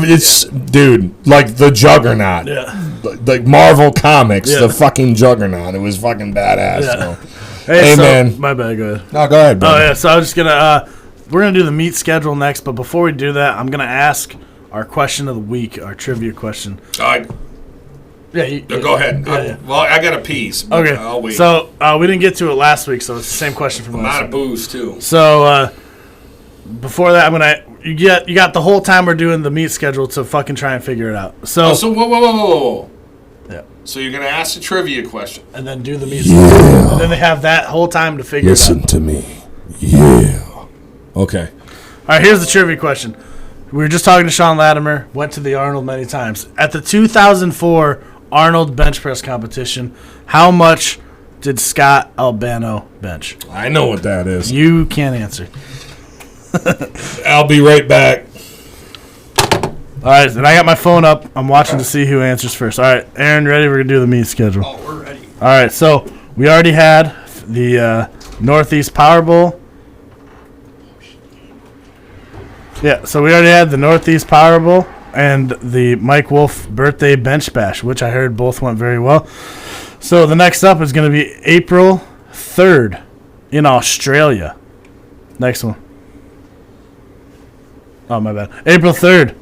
it's, dude, like the Juggernaut. Yeah. Like Marvel Comics, Yeah. the fucking Juggernaut. It was fucking badass. Yeah. So. Hey, man. My bad, go ahead. No, go ahead, bro. Oh, yeah, so I was just going to, we're going to do the meet schedule next, but before we do that, I'm going to ask our question of the week, our trivia question. Yeah, Go ahead. Yeah. Well, I got a piece. But Okay, I'll wait. so we didn't get to it last week, so it's the same question from I'm last out week. of booze, too. So, before that, you got the whole time we're doing the meet schedule to fucking try and figure it out. So, Whoa. yeah, So you're going to ask a trivia question. and then do the meet schedule. And then they have that whole time to figure it out. to me. Yeah. Okay. All right, here's the trivia question. We were just talking to Sean Latimer, went to the Arnold many times. At the 2004 Arnold bench press competition, how much did Scott Albano bench? I know what that is. You can't answer. I'll be right back. All right, and I got my phone up. I'm watching to see who answers first. All right, Aaron, ready? We're going to do the meet schedule. Oh, we're ready. All right, so we already had the Northeast Power Bowl. Yeah, so we already had the Northeast Power Bowl and the Mike Wolf birthday bench bash, which I heard both went very well. So the next up is going to be April 3rd in Australia. Next one. Oh, my bad. April 3rd,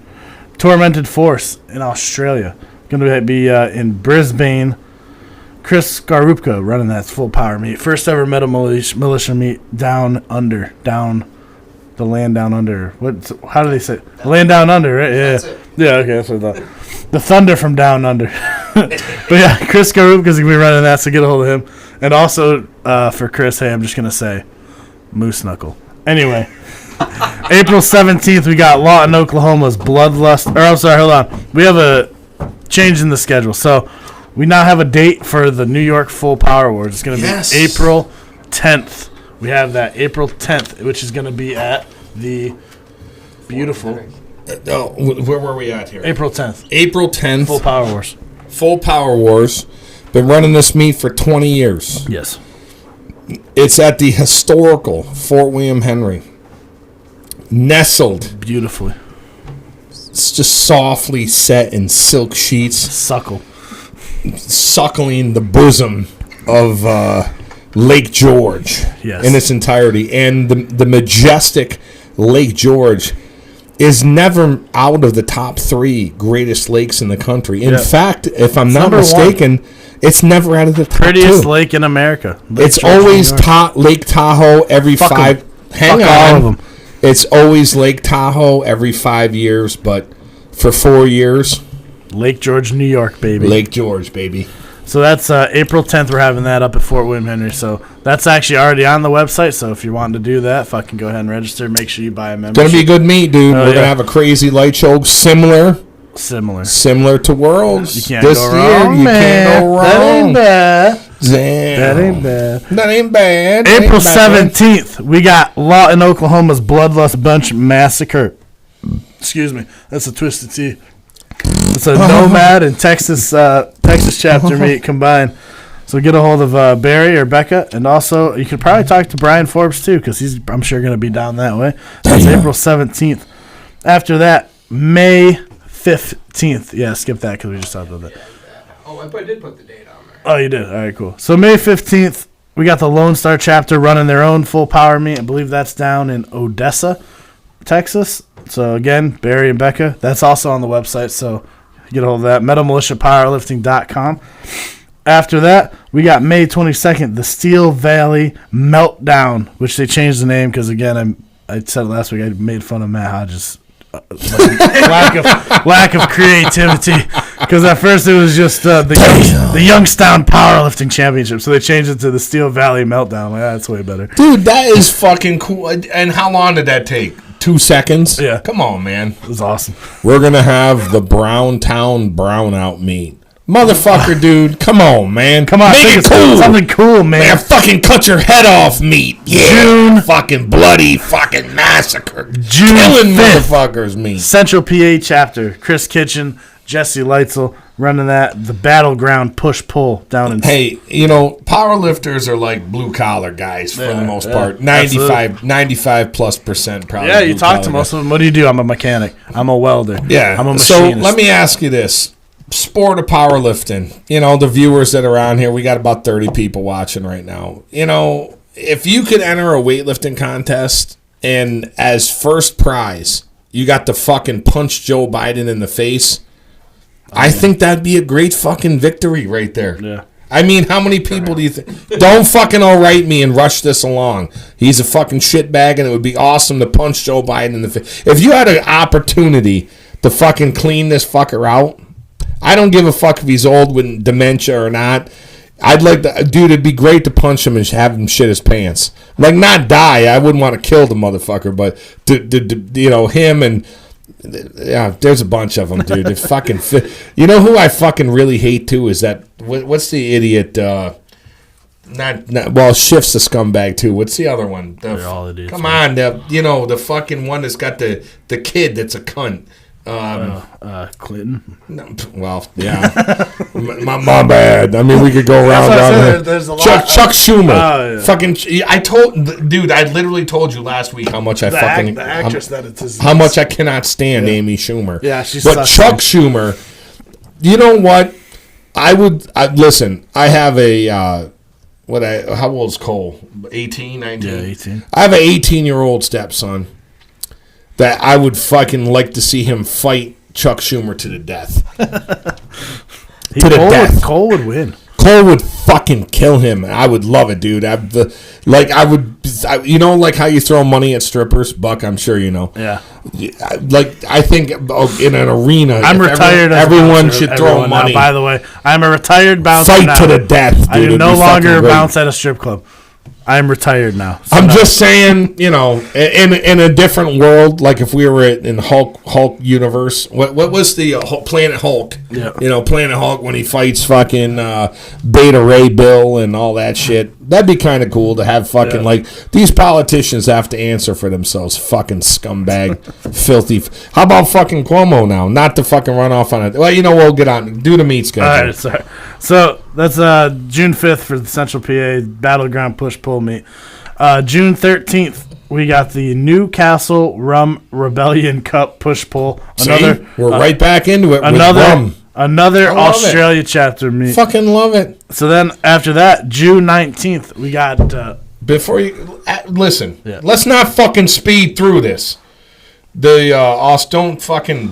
Tormented Force in Australia. Going to be in Brisbane. Chris Garupka running that full power meet. First ever metal militia meet down under. The land down under. How do they say it? Land down under, right? Yeah. That's it. Yeah, okay, that's what I thought. The thunder from down under. But yeah, Chris Garupka's going to be running that, so get a hold of him. And also, for Chris, hey, I'm just going to say Moose Knuckle. Anyway, April 17th, we got Lawton, Oklahoma's Bloodlust. Or, I'm sorry, hold on. We have a change in the schedule. So, we now have a date for the New York Full Power Awards. It's going to be April 10th. We have that April 10th, which is going to be at the beautiful Where were we at here? April 10th. April 10th. Full Power Wars. Full Power Wars. Been running this meet for 20 years. Yes. It's at the historical Fort William Henry. Nestled. Beautifully. It's just softly set in silk sheets. Suckle. Suckling the bosom of Lake George Yes. in its entirety. And the majestic Lake George is never out of the top 3 greatest lakes in the country. In fact, if I'm not mistaken, it's never out of the top Prettiest 2. lake in America. Lake It's George, always New York. Lake Tahoe every Fuck 5. 'em. Hang Fuck on. all of them. It's always Lake Tahoe every 5 years, but for 4 years, Lake George, New York, baby. Lake George, baby. So that's April 10th. We're having that up at Fort William Henry. So that's actually already on the website. So if you're wanting to do that, fucking go ahead and register. Make sure you buy a membership. Gonna be a good meet, dude. We're yeah. gonna have a crazy light show, similar Similar. to Worlds. You can't this go year. wrong, You man. can't go wrong. That Damn. ain't bad. That ain't bad. April 17th, we got Lawton, Oklahoma's Bloodlust Bunch Massacre. Excuse me. That's a Twisted Tea. It's a Nomad and Texas chapter meet combined. So get a hold of Barry or Becca, and also you could probably talk to Brian Forbes too, because he's, I'm sure, going to be down that way. That's April 17th. After that, May 15th. Yeah, skip that because we just talked about that. Oh, I did put the date on there. Oh, you did? All right, cool. So May 15th, we got the Lone Star chapter running their own full power meet. I believe that's down in Odessa, Texas. So again, Barry and Becca. That's also on the website, so get a hold of that. MetalMilitiaPowerlifting.com. After that, we got May 22nd, the Steel Valley Meltdown, which they changed the name because, again, I said it last week, I made fun of Matt Hodges' lack of creativity Because at first it was just the Youngstown Powerlifting Championship, so they changed it to the Steel Valley Meltdown. I'm like, that's way better. Dude, that is fucking cool. And how long did that take? 2 seconds? Yeah. Come on, man. It was awesome. We're going to have the Browntown Brownout meet. Motherfucker, dude. Come on, man. Come on, make it cool. Something cool, man. Fucking cut your head off meat. Yeah. June. Fucking bloody fucking massacre. June Killing 5th. motherfuckers meat. Central PA chapter. Chris Kitchen, Jesse Leitzel running that. The Battleground push-pull down in... Hey, powerlifters are like blue-collar guys for the most part. 95+% probably. Yeah, you talk to most of them. What do you do? I'm a mechanic. I'm a welder. Yeah. I'm a So machinist. let me ask you this. Sport of powerlifting. The viewers that are on here, we got about 30 people watching right now. If you could enter a weightlifting contest and as first prize, you got to fucking punch Joe Biden in the face, I think that'd be a great fucking victory right there. Yeah. I mean, how many people do you think? Don't fucking all-right me and rush this along. He's a fucking shitbag, and it would be awesome to punch Joe Biden in the face. If you had an opportunity to fucking clean this fucker out, I don't give a fuck if he's old with dementia or not. I'd like to, dude, it'd be great to punch him and have him shit his pants. Like, not die. I wouldn't want to kill the motherfucker, but, him and, yeah, there's a bunch of them, dude. They fucking fit. You know who I fucking really hate, too, is that, what's the idiot, Schiff's a scumbag, too. What's the other one? They're all idiots. Come on, the fucking one that's got the kid that's a cunt. Clinton. No, well, yeah. my bad. I mean, we could go around. There's a lot. Chuck Schumer. Oh, yeah. Fucking. I literally told you last week how much The actress that it's his. how much I cannot stand Amy Schumer. Yeah, she's. But Chuck Schumer. You know what? Listen. I have a. How old is Cole? 18, 19? Yeah, 18. I have an 18-year-old stepson that I would fucking like to see him fight Chuck Schumer to the death. Cole would win. Cole would fucking kill him. I would love it, dude. How you throw money at strippers? Buck, I'm sure you know. Yeah. I think in an arena, I'm retired. Everyone should throw money. Now, by the way, I'm a retired bouncer. Fight now. to the death, dude. I do no longer bounce at a strip club. I'm retired now. So I'm just saying, in a different world, like if we were in Hulk universe, what was the Planet Hulk? Yeah. Planet Hulk when he fights fucking Beta Ray Bill and all that shit. That'd be kind of cool to have fucking like these politicians have to answer for themselves. Fucking scumbag, filthy. How about fucking Cuomo now? Not to fucking run off on it. Well, we'll get on. Do the meat schedule. All right, sorry. So that's June 5th for the Central PA Battleground push-pull meet. June 13th, we got the Newcastle Rum Rebellion Cup push-pull. We're right back into it with rum. Another Australia chapter meet. Fucking love it. So then after that, June 19th, we got... Before you... listen, let's not fucking speed through this. The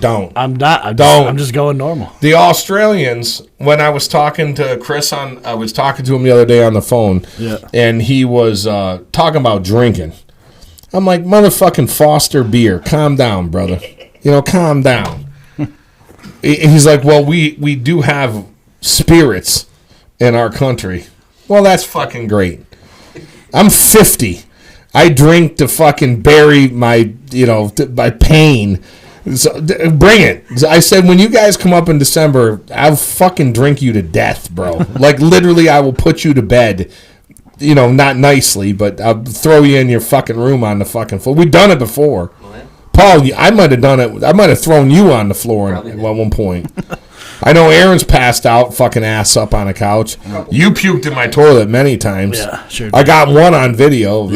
don't. I'm not. I'm just going normal. The Australians, when I was talking to Chris I was talking to him the other day on the phone, and he was talking about drinking. I'm like, motherfucking Foster beer. Calm down, brother. Calm down. He's like, well, we do have spirits in our country. Well, that's fucking great. I'm 50. I drink to fucking bury my pain. So, bring it. I said, when you guys come up in December, I'll fucking drink you to death, bro. Like, literally, I will put you to bed. Not nicely, but I'll throw you in your fucking room on the fucking floor. We've done it before. Paul, I might have done it. I might have thrown you on the floor at one point. I know Aaron's passed out, fucking ass up on a couch. You puked in my toilet many times. Yeah, sure. I got one on video.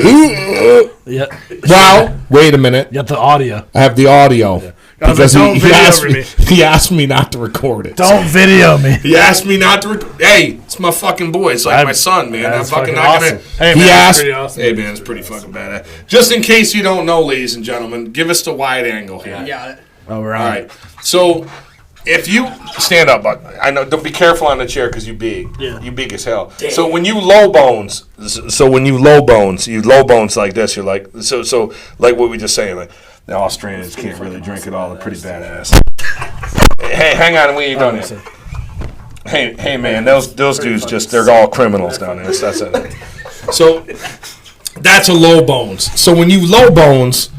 Yeah. Well, wait a minute. You got the audio. I have the audio. Yeah. Because he asked me not to record it. Don't video me. He asked me not to record. Hey, it's my fucking boy. It's like my son, man. I'm fucking not awesome. gonna. Hey, man, it's pretty awesome. Hey, man, it's pretty fucking badass. Just in case you don't know, ladies and gentlemen, give us the wide angle here. You got it. All All right. So, if you stand up, I know. Don't be careful on the chair because you big. Yeah. You big as hell. Damn. So when you low bones, you low bones like this. You're like so like what we just saying. Like the Australians can't really drink it all. They're pretty badass. Hey, hang on, we ain't done yet. Hey, man, those dudes they're all criminals down there. So that's it. So that's a low bones. So when you low bones,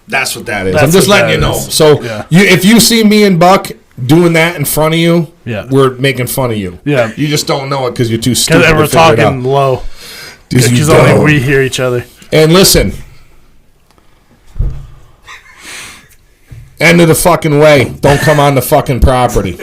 that's what that is. I'm just letting you know. So if you see me and Buck doing that in front of you, we're making fun of you. Yeah. You just don't know it because you're too stupid. Because we're talking low. Because only we hear each other. And listen. End of the fucking way. Don't come on the fucking property.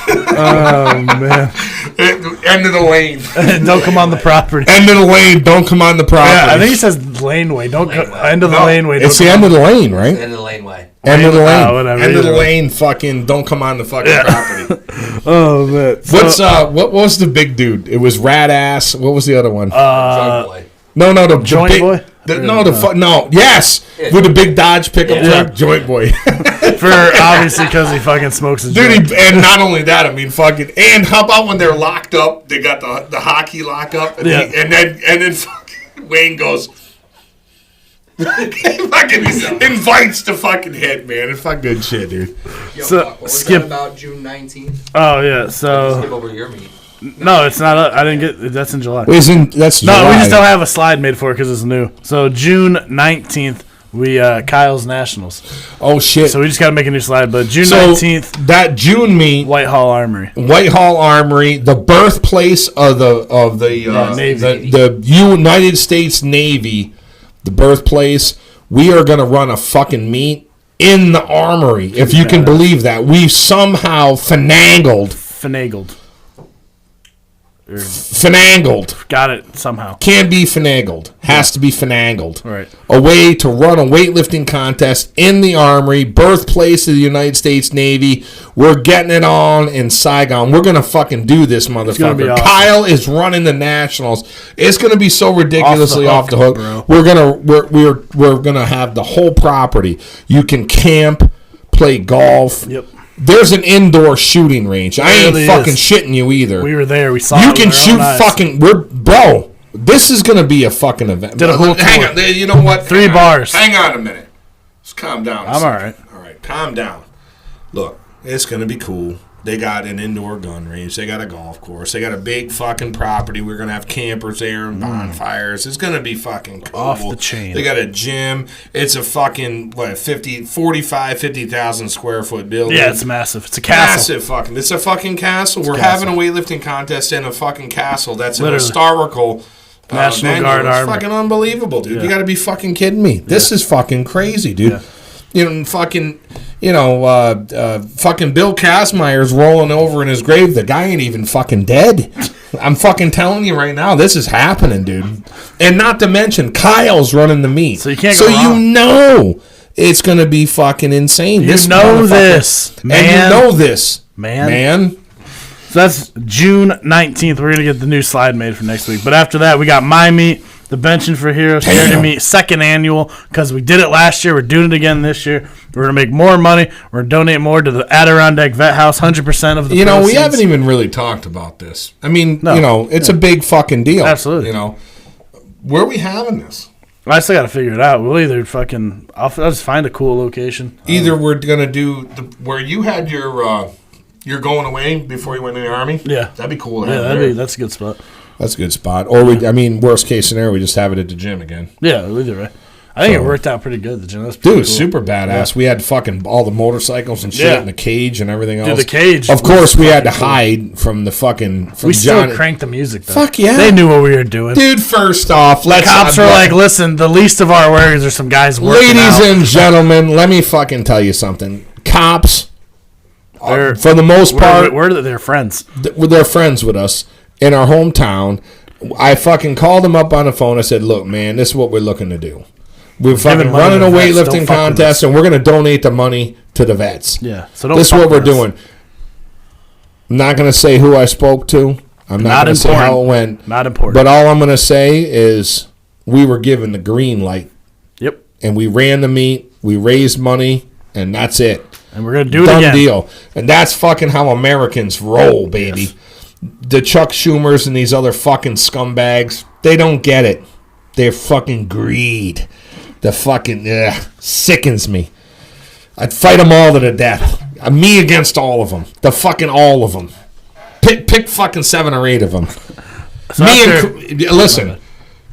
Oh, man. End of the lane. Don't come on the property. End of the lane. Don't come on the property. Yeah, I think he says laneway. Don't go, end of the laneway. It's the end of the lane, right? End of the laneway. End of the lane. Whatever, end of the lane. Fucking don't come on the fucking property. Oh man. So, what was the big dude? It was Rat Ass. What was the other one? Joint boy. No, the Joint big, boy. Yes, with the big Dodge pickup truck, Joint Boy. For obviously because he fucking smokes his joint. Dude, and not only that, I mean, fucking. And how about when they're locked up? They got the hockey lockup, and, and then fucking Wayne goes. He fucking invites the fucking hit, man. It's fucking good shit, dude. Yo, So what was skip that about June 19th? Oh yeah, so Skip over your meat. no, it's not. I didn't get. That's in July. That's No, July. we just don't have a slide made for it because it's new. So June 19th, we Kyle's Nationals. Oh shit! So we just got to make a new slide. But June 19th, that June meet, Whitehall Armory, the birthplace of the Navy. the United States Navy, the birthplace. We are gonna run a fucking meet in the Armory, if you can believe that. We somehow finagled. Got it somehow. Can't be finagled. Has to be finagled. Right. A way to run a weightlifting contest in the Armory, birthplace of the United States Navy. We're getting it on in Saigon. We're gonna fucking do this, motherfucker. Awesome. Kyle is running the Nationals. It's gonna be so ridiculously off the hook. Bro. We're gonna have the whole property. You can camp, play golf. Yep. There's an indoor shooting range. I ain't really fucking is. shitting you either. We were there. We saw. You it can with our shoot own eyes. fucking. Bro. This is gonna be a fucking event. Did a whole Hang tour. on. You know what? 3 bars. Hang on a minute. Just calm down. I'm all right. All right, calm down. Look, it's gonna be cool. They got an indoor gun range. They got a golf course. They got a big fucking property. We're going to have campers there and bonfires. It's going to be fucking cool. Off the chain. They got a gym. It's a fucking, 50,000 square foot building. Yeah, it's massive. It's a castle. Massive fucking. It's a fucking castle. We're castle. having a weightlifting contest in a fucking castle. That's an Literally. historical National venue. Guard It's armor. fucking unbelievable, dude. Yeah. You got to be fucking kidding me. This is fucking crazy, dude. Yeah. You know, fucking Bill Kazmaier's rolling over in his grave. The guy ain't even fucking dead. I'm fucking telling you right now, this is happening, dude. And not to mention, Kyle's running the meet. So you can't go wrong. you know it's going to be fucking insane. You this know motherfucker- this, And man. you know this. Man. So that's June 19th. We're going to get the new slide made for next week. But after that, we got my meet, the Benching for Heroes charity meet, second annual, because we did it last year. We're doing it again this year. We're going to make more money. We're going to donate more to the Adirondack Vet House, 100% of the We proceeds. haven't even really talked about this. I mean, No. it's a big fucking deal. Absolutely. Where are we having this? I still got to figure it out. We'll either fucking... I'll just find a cool location. Either we're going to do where you had your going away before you went in the Army. Yeah. That'd be cool. To Yeah, have there. that's a good spot. That's a good spot. Or worst case scenario, we just have it at the gym again. Yeah, either way. I think it worked out pretty good, the gym. That's Dude, pretty cool. super badass. We had fucking all the motorcycles and shit Yeah. in the cage and everything else. Dude, the cage. Of course, we had to fucking cool. hide from the fucking. From We still John. cranked the music, though. Fuck yeah. They knew what we were doing. Dude, first off, let's. Cops were like, listen, the least of our worries are some guys working Ladies out. and gentlemen, let me fucking tell you something. Cops, They're- for the most part, They're friends. they're friends with us in our hometown. I fucking called them up on the phone. I said, look, man, this is what we're looking to do. We're fucking money running to a the vets. Don't weightlifting fuck with contest, us. and we're going to donate the money to the vets. Yeah. So don't This is fuck what we're with us. doing. I'm not going to say who I spoke to. I'm not going to say how it went. Not important. But all I'm going to say is we were given the green light, Yep. and we ran the meet. We raised money, and that's it. And we're going to do it Done again. deal. And that's fucking how Americans roll, baby. Yes. The Chuck Schumers and these other fucking scumbags, they don't get it. They're fucking greed. The fucking sickens me. I'd fight them all to the death. Me against all of them. The fucking all of them. Pick fucking 7 or 8 of them. So Listen,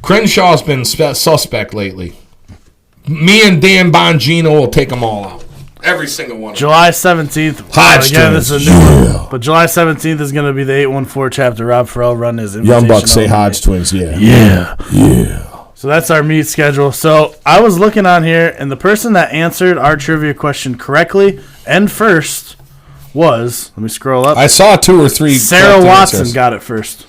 Crenshaw's been suspect lately. Me and Dan Bongino will take them all out. Every single one of them. July 17th. Hodge again, twins. this is a new one. But July 17th is going to be the 814 chapter. Rob Farrell run his Young Bucks say invitation Hodge twins, yeah. Yeah. So that's our meet schedule. So I was looking on here, and the person that answered our trivia question correctly and first was, let me scroll up. I saw 2 or 3. Sarah Watson answers. got it first.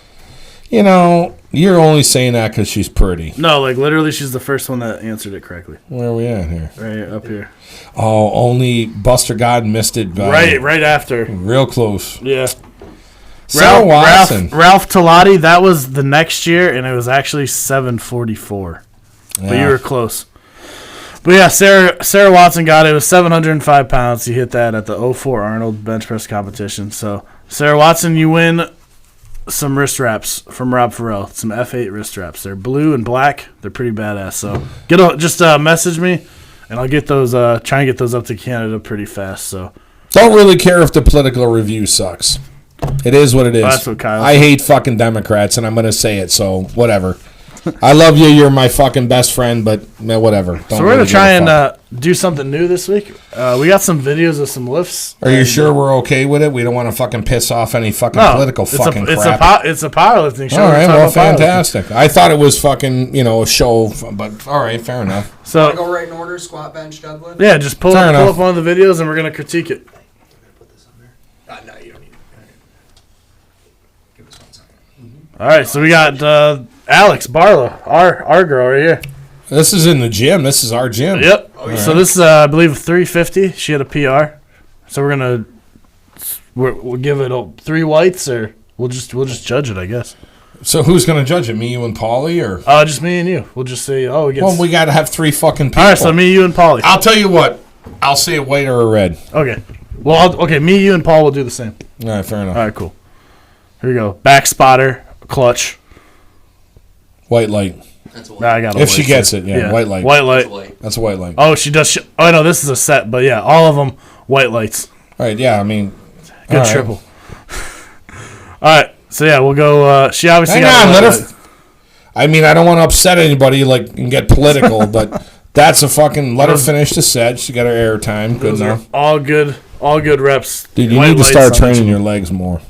You know, you're only saying that because she's pretty. No, like literally she's the first one that answered it correctly. Where are we at here? Right up here. Oh, only Buster God missed it. Right after. Real close. Yeah. Sarah Watson. Ralph Talati, that was the next year, and it was actually 744. But you were close. But yeah, Sarah Watson got it. It was 705 pounds. He hit that at the 04 Arnold bench press competition. So, Sarah Watson, you win some wrist wraps from Rob Farrell. Some F8 wrist wraps. They're blue and black. They're pretty badass. So, just message me, and I'll get those. Try and get those up to Canada pretty fast. So, don't really care if the political review sucks. It is what it is. That's what Kyle I hate fucking Democrats, and I'm going to say it, so whatever. I love you. You're my fucking best friend, but whatever. Don't So we're going to try and do something new this week. We got some videos of some lifts. Are you sure we're okay with it? We don't want to fucking piss off any fucking political fucking crap. It's a powerlifting show. All right, well, fantastic. I thought it was fucking, a show, but all right, fair enough. So Wanna go right in order, squat, bench, deadlift? Yeah, just pull up one of the videos, and we're going to critique it. No, you don't need it. Give us 1 second. All right, so we got Alex Barlow, our girl right here. This is in the gym. This is our gym. Yep. So this is, I believe, 350. She had a PR. So we'll give it 3 whites, or we'll just judge it, I guess. So who's going to judge it? Me, you, and Paulie, or? Just me and you. We'll just say, we got to have 3 fucking people. All right, so me, you, and Paulie. I'll tell you what. I'll say a white or a red. Okay. Well, me, you, and Paul will do the same. All right, fair enough. All right, cool. Here we go. Back spotter, clutch. White light. That's a Nah, I got if she gets it, white light. White light. That's a white light. Oh, she does. No, this is a set, but yeah, all of them white lights. All right, yeah, I mean, good triple. All right, so yeah, we'll go. She obviously hang on, let her. I mean, I don't want to upset anybody, and get political, but that's a fucking. Let her finish the set. She got her air time. Good enough. All good reps. Dude, you need to start training your legs more.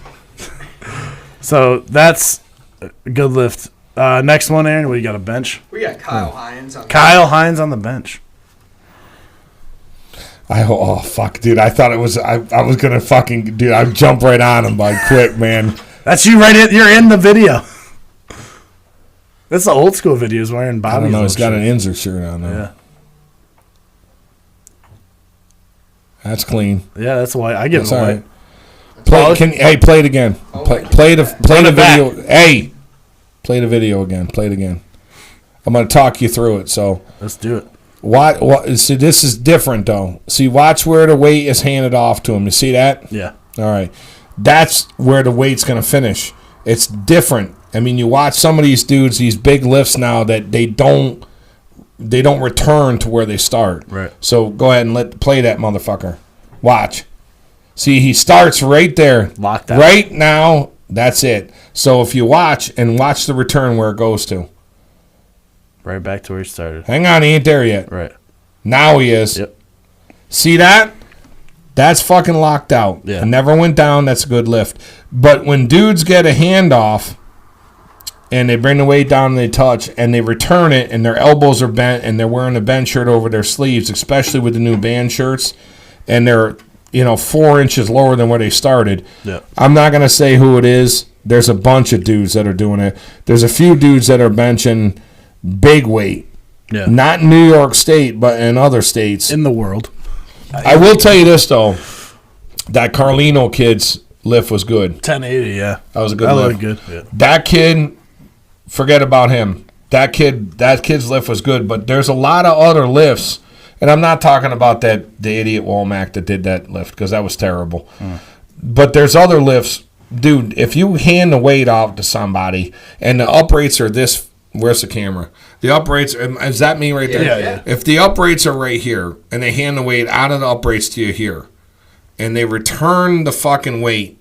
So that's a good lift. Next one, Aaron. We got a bench. We got Kyle Hines on Hines on the bench. Oh fuck, dude! I thought it was. I was gonna fucking, dude. I jump right on him, but quick, man. That's you right in. You're in the video. That's the old school videos wearing Bobby's. I don't know. He's got an Inzer shirt on there. Yeah. That's clean. Yeah, that's why I give it away. Right. Play it again. Play the video. Back. Hey, play the video again. Play it again. I'm gonna talk you through it. So let's do it. What? See, this is different though. See, watch where the weight is handed off to him. You see that? Yeah. All right. That's where the weight's gonna finish. It's different. I mean, you watch some of these dudes, these big lifts now that they don't return to where they start. Right. So go ahead and play that motherfucker. Watch. See, he starts right there. Locked out. Right now, that's it. So if you watch the return where it goes to. Right back to where he started. Hang on, he ain't there yet. Right. Now he is. Yep. See that? That's fucking locked out. Yeah. It never went down. That's a good lift. But when dudes get a handoff and they bring the weight down and they touch and they return it and their elbows are bent and they're wearing a band shirt over their sleeves, especially with the new band shirts, and they're 4 inches lower than where they started. Yeah. I'm not going to say who it is. There's a bunch of dudes that are doing it. There's a few dudes that are benching big weight. Yeah. Not in New York State, but in other states. In the world. I will tell you this, though. That Carlino kid's lift was good. 1080, yeah. That was a good that lift. Looked good. Yeah. That kid, forget about him. That kid's lift was good, but there's a lot of other lifts. And I'm not talking about the idiot Womack that did that lift, because that was terrible. But there's other lifts. Dude, if you hand the weight off to somebody and the uprates are this Where's the camera? The uprights, is that me right there? Yeah. If the uprights are right here, and they hand the weight out of the uprights to you here, and they return the fucking weight,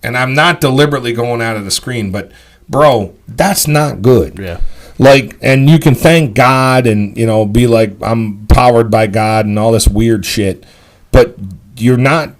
and I'm not deliberately going out of the screen, but, bro, that's not good. Yeah. Like, and you can thank God and, be like, I'm powered by God and all this weird shit, but you're not,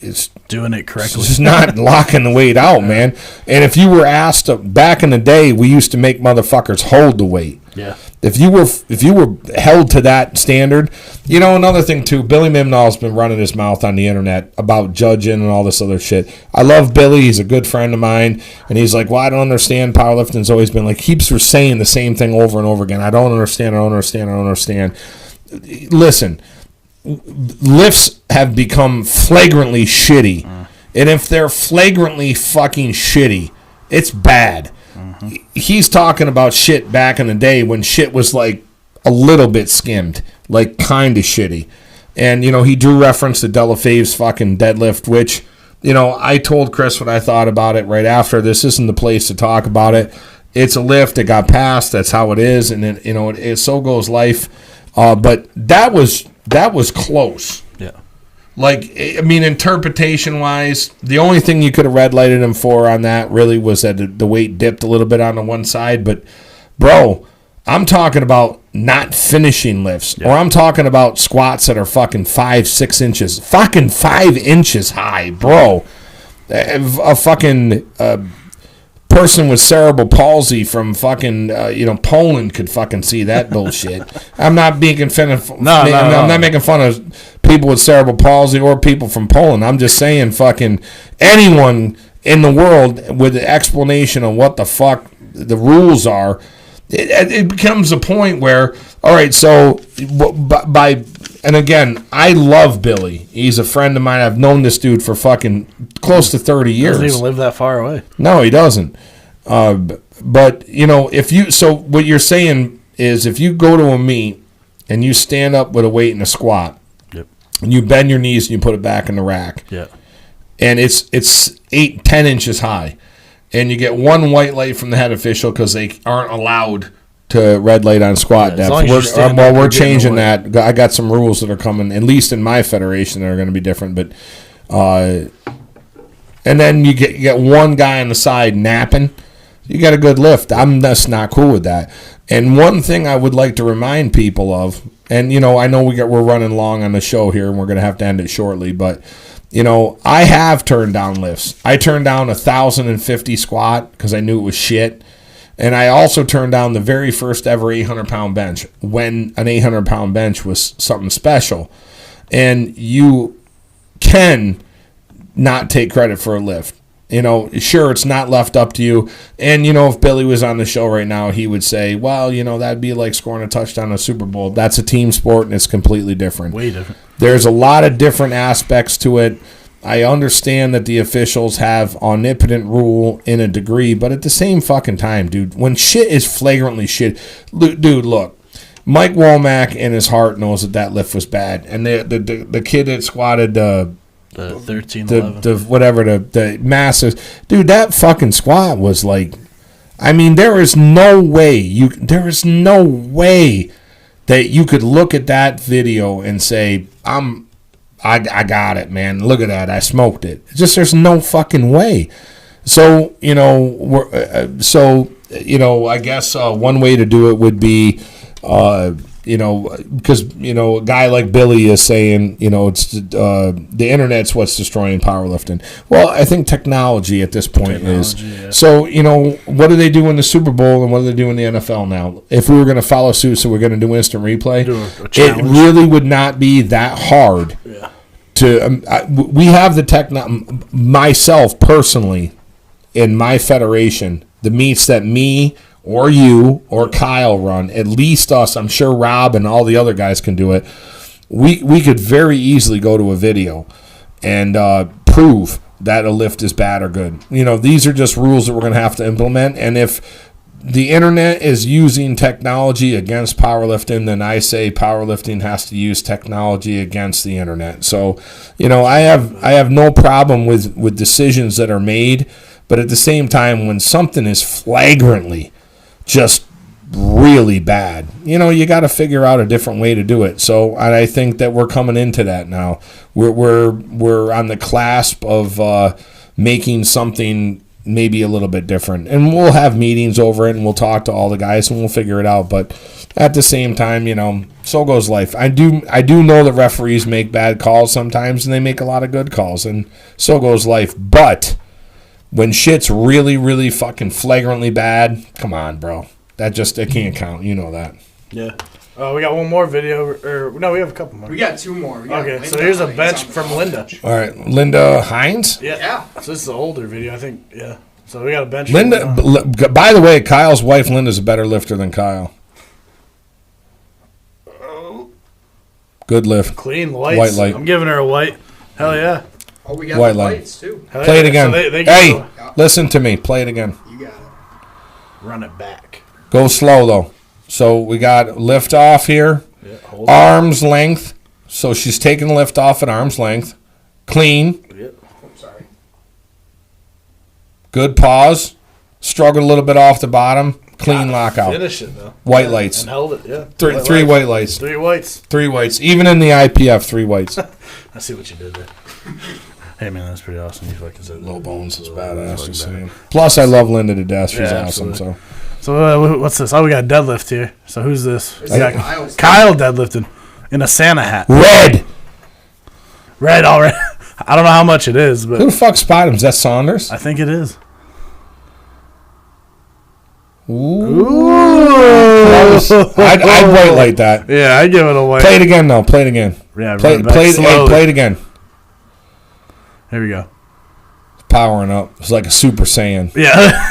it's doing it correctly. just not locking the weight out, man. And if you were asked, back in the day, we used to make motherfuckers hold the weight. Yeah. If you were held to that standard, another thing too, Billy Mimnall's been running his mouth on the internet about judging and all this other shit. I love Billy, he's a good friend of mine, and he's like, well, I don't understand, powerlifting's always been like, keeps saying the same thing over and over again. I don't understand. Listen, lifts have become flagrantly shitty, and if they're flagrantly fucking shitty, it's bad. He's talking about shit back in the day when shit was like a little bit skimmed, like kind of shitty. And, he drew reference to Delafave's fucking deadlift, which, I told Chris what I thought about it right after. This isn't the place to talk about it. It's a lift. It got passed. That's how it is. And, then, so goes life. But that was close. Yeah. Like, I mean, interpretation-wise, the only thing you could have red lighted him for on that really was that the weight dipped a little bit on the one side. But, bro, I'm talking about not finishing lifts. Yeah. Or I'm talking about squats that are fucking 5 inches. Fucking 5 inches high, bro. A fucking person with cerebral palsy from fucking, Poland could fucking see that bullshit. I'm not making fun of... I'm not making fun of people with cerebral palsy or people from Poland. I'm just saying fucking anyone in the world with the explanation of what the fuck the rules are, it becomes a point where, all right, so and again, I love Billy. He's a friend of mine. I've known this dude for fucking close to 30 years. Doesn't even live that far away. No, he doesn't. But, so what you're saying is if you go to a meet and you stand up with a weight and a squat, and you bend your knees and you put it back in the rack. Yeah. And it's 8-10 inches high. And you get one white light from the head official because they aren't allowed to red light on squat depth. We're changing that. I got some rules that are coming, at least in my federation, that are going to be different. But and then you get one guy on the side napping. You got a good lift. I'm just not cool with that. And one thing I would like to remind people of, and I know we're running long on the show here, and we're going to have to end it shortly, but I have turned down lifts. I turned down 1,050 squat because I knew it was shit, and I also turned down the very first ever 800-pound bench when an 800-pound bench was something special. And you can not take credit for a lift. Sure, it's not left up to you. And, if Billy was on the show right now, he would say, well, that'd be like scoring a touchdown in a Super Bowl. That's a team sport, and it's completely different. Way different. There's a lot of different aspects to it. I understand that the officials have omnipotent rule in a degree, but at the same fucking time, dude, when shit is flagrantly shit, dude, look. Mike Womack in his heart knows that lift was bad. And the kid that squatted the 13, the massive dude, that fucking squat was like, I mean, there is no way that you could look at that video and say, I got it, man. Look at that, I smoked it. It's just, there's no fucking way. So I guess one way to do it would be because a guy like Billy is saying, it's the internet's what's destroying powerlifting. Well, I think technology at this point is. Yeah. So, what do they do in the Super Bowl and what do they do in the NFL now? If we were going to follow suit, so we're going to do instant replay, it really would not be that hard. Yeah. We have the myself personally, in my federation, the meets that me or you or Kyle run, at least us, I'm sure Rob and all the other guys can do it, we could very easily go to a video and prove that a lift is bad or good. These are just rules that we're going to have to implement, and if the internet is using technology against powerlifting, then I say powerlifting has to use technology against the internet. So, I have no problem with decisions that are made, but at the same time, when something is flagrantly just really bad. You know, you got to figure out a different way to do it. So I think that we're coming into that now. We're on the clasp of making something maybe a little bit different, and we'll have meetings over it, and we'll talk to all the guys, and we'll figure it out. But at the same time, you know, so goes life. I do know that referees make bad calls sometimes, and they make a lot of good calls, and so goes life. But when shit's really, really fucking flagrantly bad, come on, bro. It can't count. You know that. Yeah. We got one more video, or no, we have a couple more. We got 2 more. We got Okay, Linda so here's a Hines bench on the from phone. Linda. All right, Linda Hines. Yeah. So this is an older video, I think. Yeah. So we got a bench. Linda. By the way, Kyle's wife Linda's a better lifter than Kyle. Good lift. Clean lights. White light. I'm giving her a white. Hell yeah. Oh, we got White the light. lights, too. Hell Play yeah. it again. So they Hey, go- listen to me. Play it again. You got it. run it back. Go slow though. So we got lift off here. Yeah, hold it. Arm's length. So she's taking the lift off at arm's length. Clean. Yeah. Oh, sorry. Good pause. Struggled a little bit off the bottom. Clean lockout. Finish it though. White lights. And held it. Yeah. Three white lights. 3 whites. 3 whites. Even in the IPF, 3 whites. I see what you did there. Hey man, that's pretty awesome. You fucking said that. Low bones is Low badass. bones, Just fucking saying. Plus, I love Linda to death. She's Yeah, awesome. absolutely. So So what's this? Oh, we got deadlift here. So who's this? This We is got Kyle's- Kyle deadlifting in a Santa hat. red. Red already. I don't know how much it is, Who but the fuck spotted him? Is that Saunders? I think it is. I'd white light that. Yeah, I give it a white. Play it again, though. Play it again. Yeah, Play run it back hey, slowly. play it again. Here we go. Powering up. It's like a Super Saiyan. Yeah.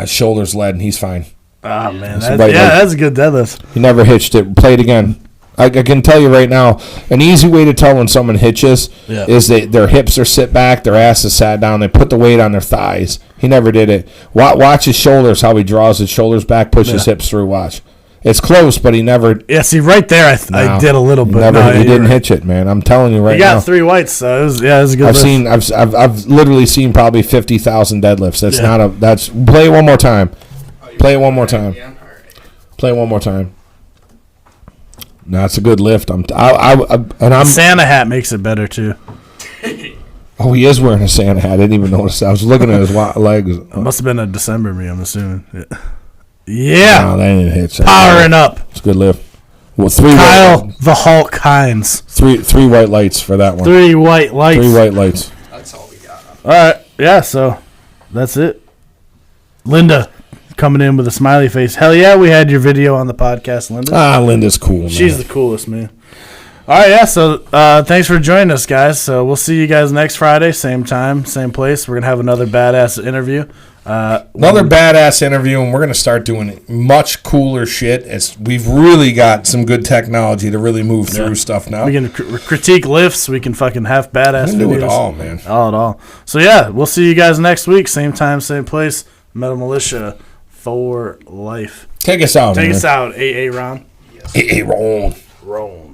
Shoulders lead, and he's fine. Oh man, That's right, that's a good deadlift. He never hitched it. Play it again. I can tell you right now, an easy way to tell when someone hitches is their hips are sit back, their ass is sat down, they put the weight on their thighs. He never did it. Watch his shoulders, how he draws his shoulders back, push his hips through. Watch. It's close, but he never. Yeah, see, right there, I did a little bit. He didn't hitch it, man. I'm telling you right He got now. 3 whites, so it was a good lift. I've literally seen probably 50,000 deadlifts. That's not a. That's play it one more time. Play it one more time. Yeah, all right. Play it one more time. No, it's a good lift. I'm. Santa hat makes it better too. Oh, he is wearing a Santa hat. I didn't even notice. I was looking at his legs. It must have been a December me, I'm assuming. Yeah. No, that didn't hit. Powering up. It's a good lift. Well, 3 Kyle the Hulk Hines. three white lights for that one. 3 white lights. 3 white lights. That's all we got. All right. Yeah, so that's it. Linda coming in with a smiley face. Hell yeah, we had your video on the podcast, Linda. Linda's cool, man. She's the coolest, man. All right, yeah, so thanks for joining us, guys. So we'll see you guys next Friday, same time, same place. We're going to have another badass interview. Another badass interview, and we're going to start doing much cooler shit. We've really got some good technology to really move through stuff now. We can critique lifts. We can fucking have badass We can videos. do it all, man. All. So, yeah, we'll see you guys next week. Same time, same place. Metal Militia for life. Take us out, man. Take us out, AA Ron. Hey, Ron. Roll.